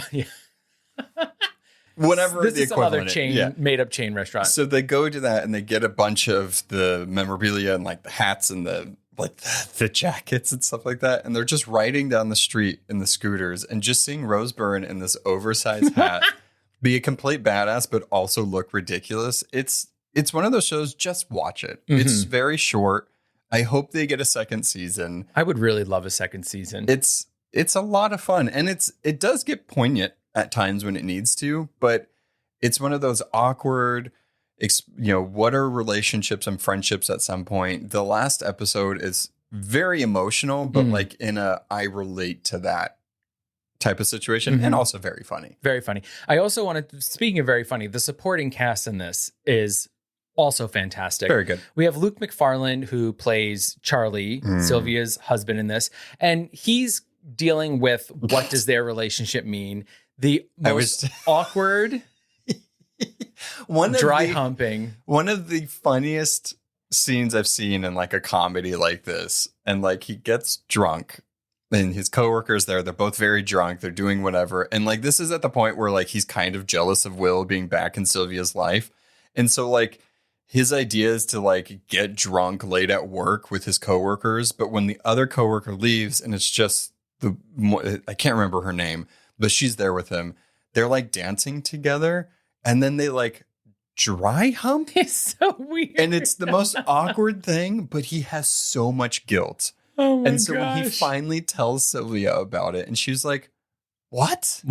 whatever this the is some other made up chain restaurant. So they go to that and they get a bunch of the memorabilia and like the hats and the jackets and stuff like that. And they're just riding down the street in the scooters, and just seeing Rose Byrne in this oversized hat be a complete badass, but also look ridiculous. It's one of those shows. Just watch it. Mm-hmm. It's very short. I hope they get a second season. I would really love a second season. It's a lot of fun, and it does get poignant at times when it needs to, but it's one of those awkward, what are relationships and friendships at some point. The last episode is very emotional, but like in a I relate to that type of situation, and also very funny. Very funny. I also wanted to, speaking of very funny, the supporting cast in this is also fantastic. Very good. We have Luke McFarlane, who plays Charlie, Sylvia's husband in this, and he's dealing with what does their relationship mean. The most awkward, humping. One of the funniest scenes I've seen in like a comedy like this, and like he gets drunk and his coworkers there, they're both very drunk, they're doing whatever, and like this is at the point where like he's kind of jealous of Will being back in Sylvia's life, and so like his idea is to like get drunk late at work with his coworkers, but when the other coworker leaves and it's just I can't remember her name, but she's there with him, they're like dancing together, and then they like dry hump. It's so weird. And it's the most awkward thing, but he has so much guilt. Oh my And so gosh. when he finally tells Sylvia about it, and she's like, what?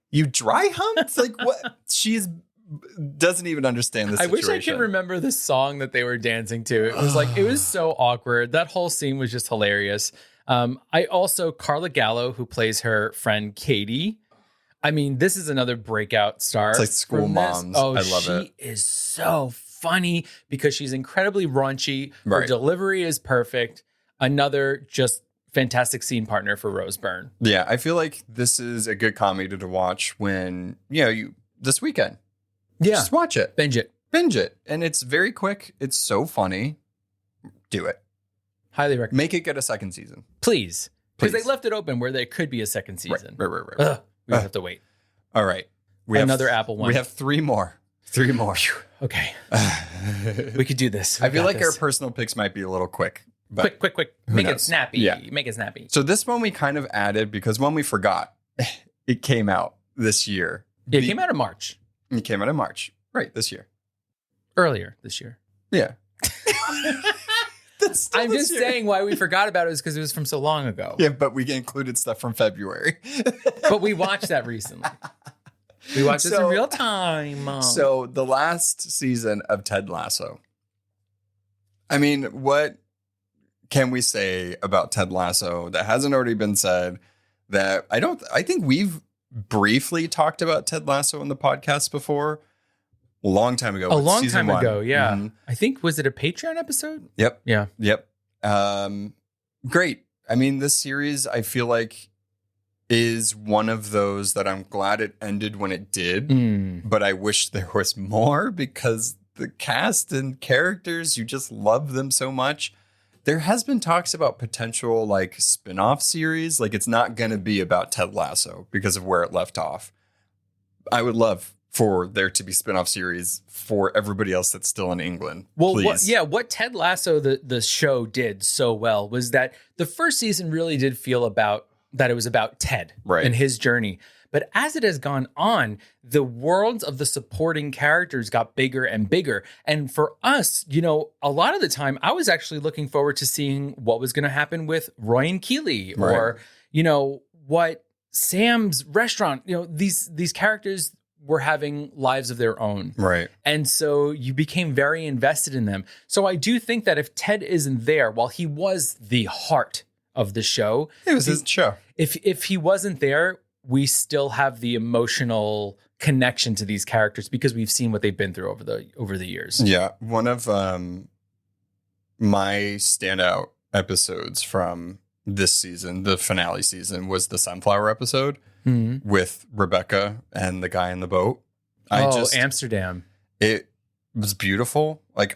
You dry humped? Like what? She's doesn't even understand the situation. I wish I could remember the song that they were dancing to. It was like, it was so awkward. That whole scene was just hilarious. I also, Carla Gallo, who plays her friend Katie. I mean, this is another breakout star. It's like School Moms. Oh, I love it. She is so funny because she's incredibly raunchy. Her Right. delivery is perfect. Another just fantastic scene partner for Rose Byrne. Yeah, I feel like this is a good comedy to watch when, you this weekend. Yeah. Just watch it. Binge it. Binge it. And it's very quick. It's so funny. Do it. Highly recommend. Make it get a second season. Please. Because Please. they left it open where there could be a second season. Right. Ugh, we have to wait. All right. Another Apple one. We have three more. Okay. We could do this. I feel like our personal picks might be a little quick. But Quick. who Make it knows? snappy. Yeah. Make it snappy. So this one we kind of added because one we forgot. It came out this year. It came out in March. It came out in March. Right, this year. Earlier this year. Yeah. I'm just saying why we forgot about it is because it was from so long ago. Yeah, but we included stuff from February. But we watched that recently. We watched this in real time. So the last season of Ted Lasso. I mean, what can we say about Ted Lasso that hasn't already been said? That I think we've briefly talked about Ted Lasso in the podcast before. A long time ago. A long time one. ago, yeah. Mm-hmm. I think, was it a Patreon episode? Yep. Yeah. Yep. Great. I mean, this series, I feel like, is one of those that I'm glad it ended when it did, but I wish there was more because the cast and characters, you just love them so much. There has been talks about potential like spin-off series. Like it's not going to be about Ted Lasso because of where it left off. I would love for there to be spin-off series for everybody else that's still in England. Well, please. what Ted Lasso, the show, did so well was that the first season really did feel about that it was about Ted and his journey. But as it has gone on, the worlds of the supporting characters got bigger and bigger. And for us, a lot of the time, I was actually looking forward to seeing what was going to happen with Roy and Keeley or, what Sam's restaurant, these characters were having lives of their own. Right. And so you became very invested in them. So I do think that if Ted isn't there, while he was the heart of the show, it was his show. If he wasn't there, we still have the emotional connection to these characters because we've seen what they've been through over the years. Yeah. One of my standout episodes from this season, the finale season, was the sunflower episode with Rebecca and the guy in the boat. Amsterdam. It was beautiful. Like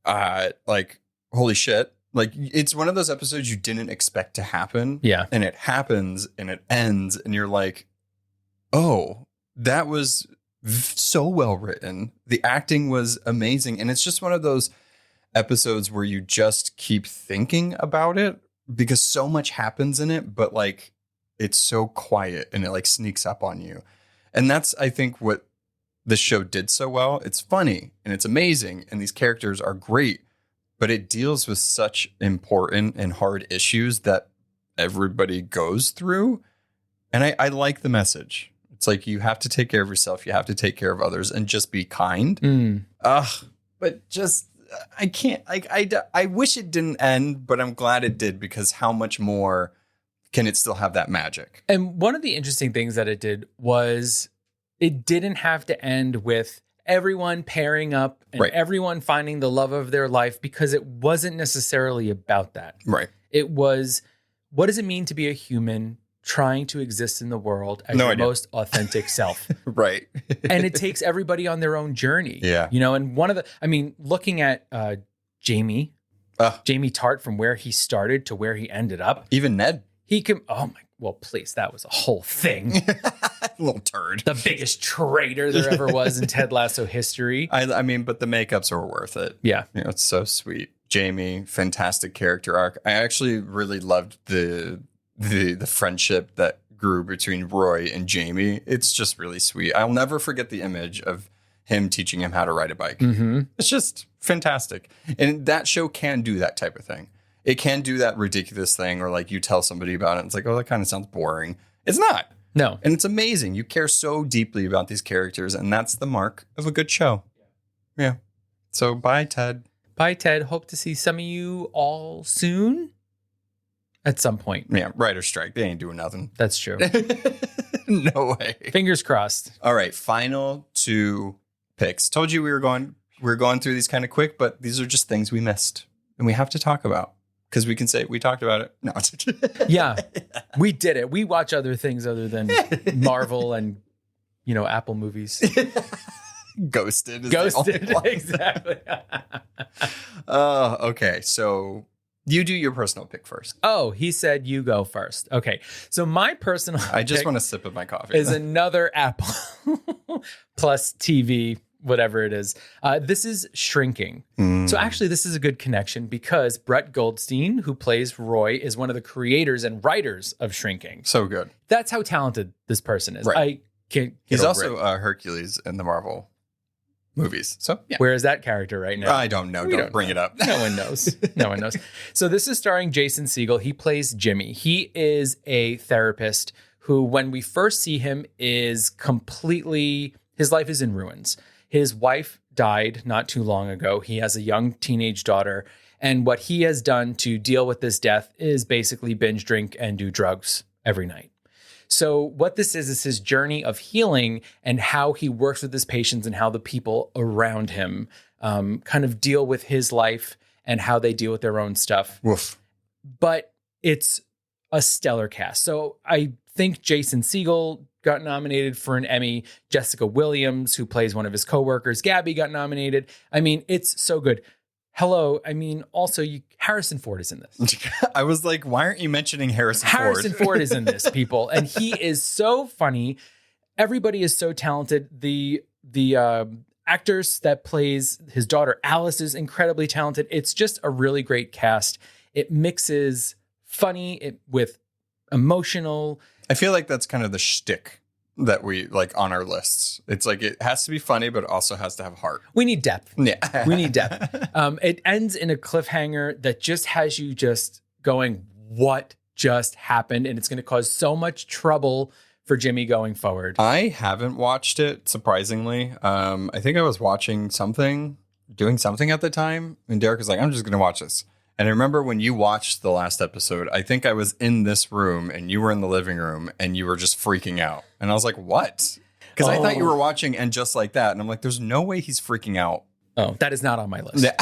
holy shit. Like it's one of those episodes you didn't expect to happen. Yeah. And it happens and it ends and you're like, oh, that was so well written. The acting was amazing. And it's just one of those episodes where you just keep thinking about it because so much happens in it, but like it's so quiet and it like sneaks up on you. And that's, I think, what the show did so well. It's funny and it's amazing and these characters are great, but it deals with such important and hard issues that everybody goes through. And I like the message. It's like you have to take care of yourself. You have to take care of others and just be kind. But just I can't. I wish it didn't end, but I'm glad it did because how much more can it still have that magic? And one of the interesting things that it did was it didn't have to end with everyone pairing up and everyone finding the love of their life because it wasn't necessarily about that. Right. It was, what does it mean to be a human trying to exist in the world as your most authentic self? Right. And it takes everybody on their own journey. Yeah. You know, and looking at Jamie Tart from where he started to where he ended up. Even Ned. Well, please, that was a whole thing. Little turd. The biggest traitor there ever was in Ted Lasso history. I mean, but the makeups are worth it. Yeah. You know, it's so sweet. Jamie, fantastic character arc. I actually really loved the friendship that grew between Roy and Jamie. It's just really sweet. I'll never forget the image of him teaching him how to ride a bike. Mm-hmm. It's just fantastic. And that show can do that type of thing. It can do that ridiculous thing or like you tell somebody about it and it's like, oh, that kind of sounds boring. It's not. No. And it's amazing. You care so deeply about these characters and that's the mark of a good show. Yeah. So bye, Ted. Bye, Ted. Hope to see some of you all soon. At some point. Yeah, writer's strike. They ain't doing nothing. That's true. No way. Fingers crossed. All right, final 2 picks. Told you we were going through these kind of quick, but these are just things we missed and we have to talk about because we can say we talked about it. No. Yeah, we did it. We watch other things other than Marvel and, Apple movies. Ghosted. Exactly. Okay. So you do your personal pick first. Oh, he said you go first. Okay. So my personal I just want to sip of my coffee. Is another Apple plus TV, whatever it is. This is Shrinking. So actually, this is a good connection because Brett Goldstein, who plays Roy, is one of the creators and writers of Shrinking. So good. That's how talented this person is. Right. I can't get He's over also it. Hercules in the Marvel movies. So yeah. Where is that character right now? I don't know. Don't bring it up. No one knows. No one knows. So this is starring Jason Segel. He plays Jimmy. He is a therapist who, when we first see him, is completely, his life is in ruins. His wife died not too long ago. He has a young teenage daughter. And what he has done to deal with this death is basically binge drink and do drugs every night. So what this is his journey of healing and how he works with his patients and how the people around him kind of deal with his life and how they deal with their own stuff. Woof. But it's a stellar cast. So I think Jason Segel got nominated for an Emmy. Jessica Williams, who plays one of his coworkers, Gabby, got nominated. I mean, it's so good. Hello. I mean, also, Harrison Ford is in this. I was like, why aren't you mentioning Harrison Ford? Harrison Ford is in this, people. And he is so funny. Everybody is so talented. The actors that plays his daughter, Alice, is incredibly talented. It's just a really great cast. It mixes funny with emotional. I feel like that's kind of the shtick that we like on our lists. It's like it has to be funny, but it also has to have heart. We need depth. Yeah. We need depth. It ends in a cliffhanger that just has you just going, what just happened? And it's going to cause so much trouble for Jimmy going forward. I haven't watched it, surprisingly. I think I was watching doing something at the time. And Derek was like, I'm just going to watch this. And I remember when you watched the last episode, I think I was in this room and you were in the living room and you were just freaking out. And I was like, what? Because I thought you were watching And Just Like That. And I'm like, there's no way he's freaking out. Oh, that is not on my list. Yeah.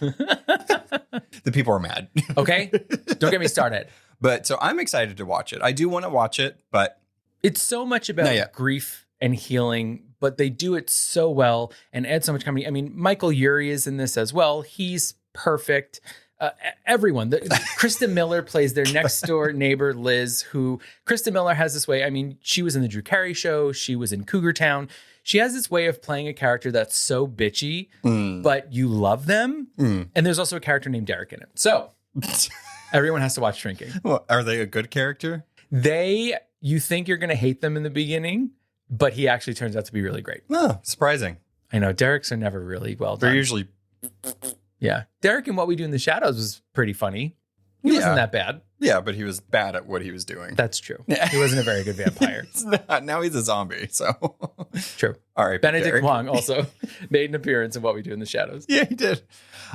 The people are mad. Okay. Don't get me started. But so I'm excited to watch it. I do want to watch it, but it's so much about grief and healing, but they do it so well and add so much comedy. I mean, Michael Urie is in this as well. He's perfect. Everyone. Krista Miller plays their next door neighbor, Liz, who Krista Miller has this way. I mean, she was in the Drew Carey Show. She was in Cougar Town. She has this way of playing a character that's so bitchy, but you love them. And there's also a character named Derek in it. So everyone has to watch Shrinking. Well, are they a good character? You think you're going to hate them in the beginning, but he actually turns out to be really great. Oh, surprising. I know. Derek's are never really well done. They're usually... Yeah. Derek in What We Do in the Shadows was pretty funny. He wasn't that bad. Yeah, but he was bad at what he was doing. That's true. He wasn't a very good vampire. Now he's a zombie, so. True. All right. Benedict Wong also made an appearance in What We Do in the Shadows. Yeah, he did.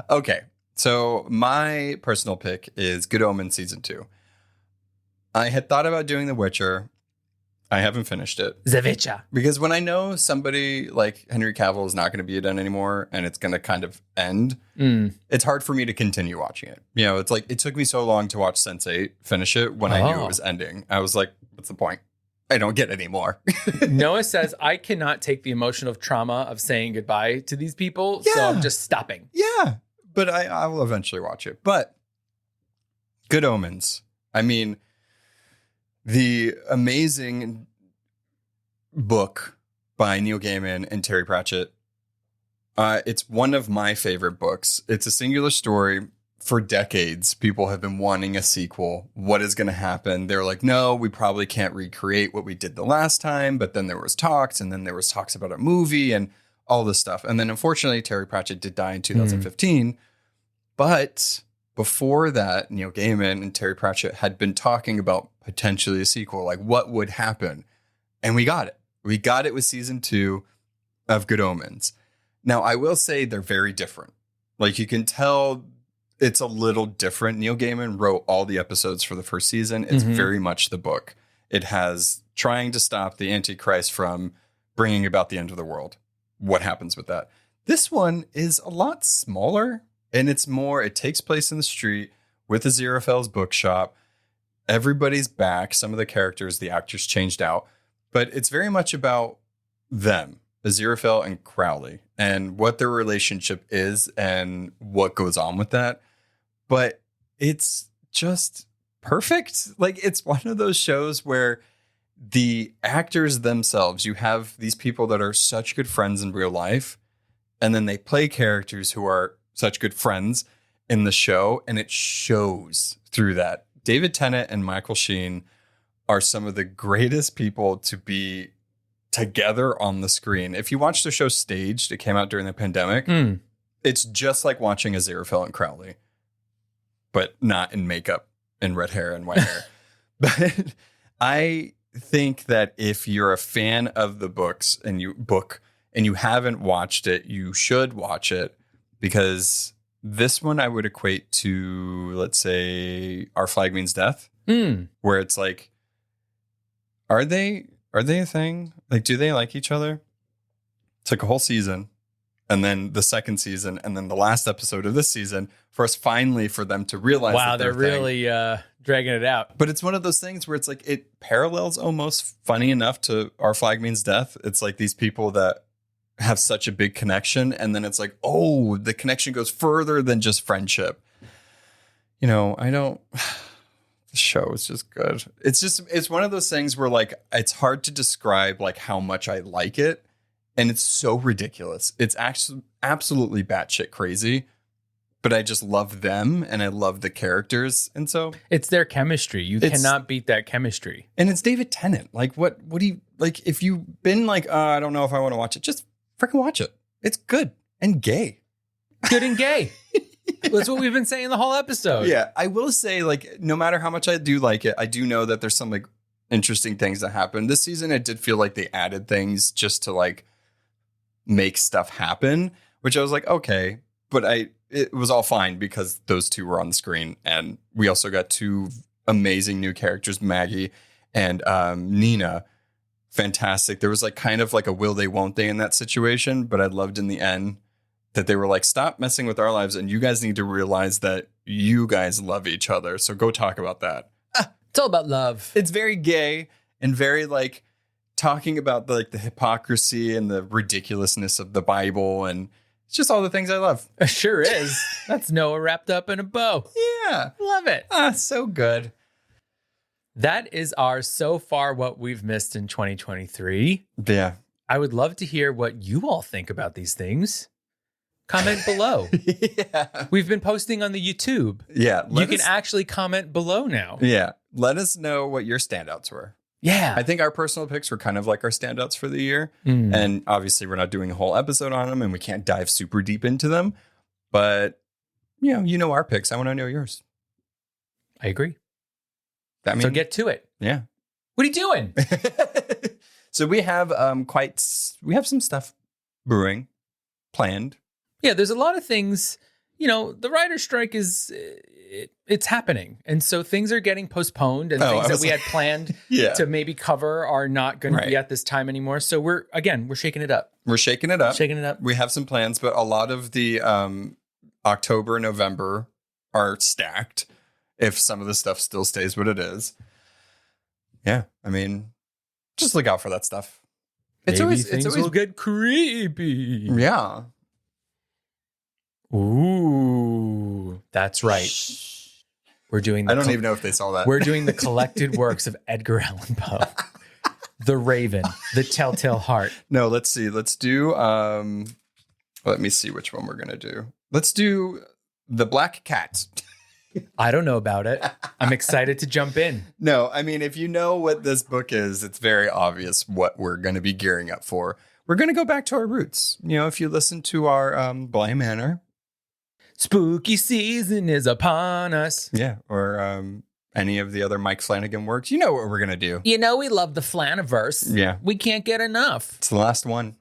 Okay, so my personal pick is Good Omens Season 2. I had thought about doing The Witcher. I haven't finished it. The Witcher. Because when I know somebody like Henry Cavill is not going to be done anymore and it's going to kind of end, it's hard for me to continue watching it. You know, it's like it took me so long to watch Sense8, finish it when I knew it was ending. I was like, what's the point? I don't get any more. Noah says, I cannot take the emotional trauma of saying goodbye to these people, so I'm just stopping. Yeah, but I will eventually watch it. But Good Omens. I mean, the amazing book by Neil Gaiman and Terry Pratchett. It's one of my favorite books. It's a singular story. For decades, people have been wanting a sequel. What is going to happen? They're like, no, we probably can't recreate what we did the last time. But then there was talks, and then there was talks about a movie and all this stuff. And then unfortunately, Terry Pratchett did die in 2015. But before that, Neil Gaiman and Terry Pratchett had been talking about potentially a sequel, like what would happen. And we got it. We got it with season 2 of Good Omens. Now, I will say they're very different. Like you can tell it's a little different. Neil Gaiman wrote all the episodes for the first season. It's very much the book. It has trying to stop the Antichrist from bringing about the end of the world. What happens with that? This one is a lot smaller. And it's more, it takes place in the street with Aziraphale's bookshop. Everybody's back. Some of the characters, the actors changed out. But it's very much about them, Aziraphale and Crowley, and what their relationship is and what goes on with that. But it's just perfect. Like, it's one of those shows where the actors themselves, you have these people that are such good friends in real life, and then they play characters who are such good friends in the show, and it shows through that. David Tennant and Michael Sheen are some of the greatest people to be together on the screen. If you watch the show Staged, it came out during the pandemic. It's just like watching Aziraphale and Crowley, but not in makeup and red hair and white hair. But I think that if you're a fan of the books and you haven't watched it, you should watch it. Because this one I would equate to, let's say, Our Flag Means Death, where it's like, are they a thing? Like, do they like each other? It's like a whole season, and then the second season, and then the last episode of this season for them to realize. Wow, they're really dragging it out. But it's one of those things where it's like it parallels almost funny enough to Our Flag Means Death. It's like these people that have such a big connection, and then it's like, oh, the connection goes further than just friendship. You know, the show is just good. It's one of those things where like it's hard to describe like how much I like it, and it's so ridiculous. It's actually absolutely batshit crazy, but I just love them and I love the characters, and so it's their chemistry. You cannot beat that chemistry. And it's David Tennant. Like, what do you like? If you've been like, I don't know if I want to watch it, just freaking watch it. It's good and gay. Good and gay. That's what we've been saying the whole episode. Yeah, I will say, like, no matter how much I do like it, I do know that there's some like interesting things that happen. This season, it did feel like they added things just to like make stuff happen, which I was like, okay, but it was all fine because those two were on the screen, and we also got two amazing new characters, Maggie and Nina. Fantastic. There was like kind of like a will they won't they in that situation, but I loved in the end that they were like, stop messing with our lives and you guys need to realize that you guys love each other, so go talk about that. It's all about love. It's very gay and very like talking about the hypocrisy and the ridiculousness of the Bible, and it's just all the things I love. It sure is. That's Noah wrapped up in a bow. Yeah, love it. So good. That is our so far what we've missed in 2023. Yeah. I would love to hear what you all think about these things. Comment below. Yeah. We've been posting on the YouTube. Yeah. You can actually comment below now. Yeah. Let us know what your standouts were. Yeah. I think our personal picks were kind of like our standouts for the year. And obviously we're not doing a whole episode on them and we can't dive super deep into them. But, you know our picks. I want to know yours. I agree. I mean, So get to it. Yeah. What are you doing? So we have some stuff brewing, planned. Yeah, there's a lot of things. The writer's strike it's happening. And so things are getting postponed, and things that we had planned to maybe cover are not going to be at this time anymore. So we're shaking it up. We're shaking it up. Shaking it up. We have some plans, but a lot of the October, November are stacked if some of the stuff still stays what it is. Yeah. I mean, just look out for that stuff. It's always will get creepy. Yeah. Ooh, that's right. We're doing. I don't even know if they saw that. We're doing the collected works of Edgar Allan Poe, The Raven, The Telltale Heart. No, let's see. Let's do. Let me see which one we're gonna do. Let's do The Black Cat. I don't know about it. I'm excited to jump in. No, I mean, if you know what this book is, it's very obvious what we're going to be gearing up for. We're going to go back to our roots. If you listen to our Bly Manor. Spooky season is upon us. Yeah, or any of the other Mike Flanagan works. You know what we're going to do. We love the Flaniverse. Yeah. We can't get enough. It's the last one.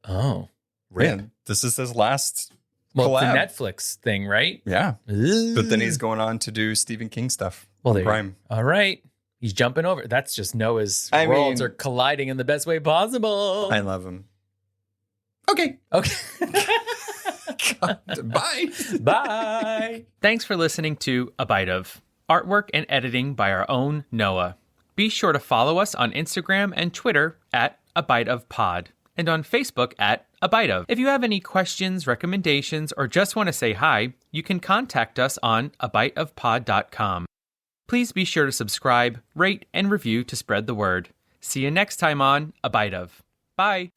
Oh, rip. Yeah, this is his last Well, collab. it's a Netflix thing, right? Yeah. But then he's going on to do Stephen King stuff. Well, Prime. All right. He's jumping over. That's just Noah's worlds are colliding in the best way possible. I love him. Okay. Bye. Bye. Thanks for listening to A Bite of. Artwork and editing by our own Noah. Be sure to follow us on Instagram and Twitter at A Bite of Pod, and on Facebook at A Bite of. If you have any questions, recommendations, or just want to say hi, you can contact us on abiteofpod.com. Please be sure to subscribe, rate, and review to spread the word. See you next time on A Bite of. Bye.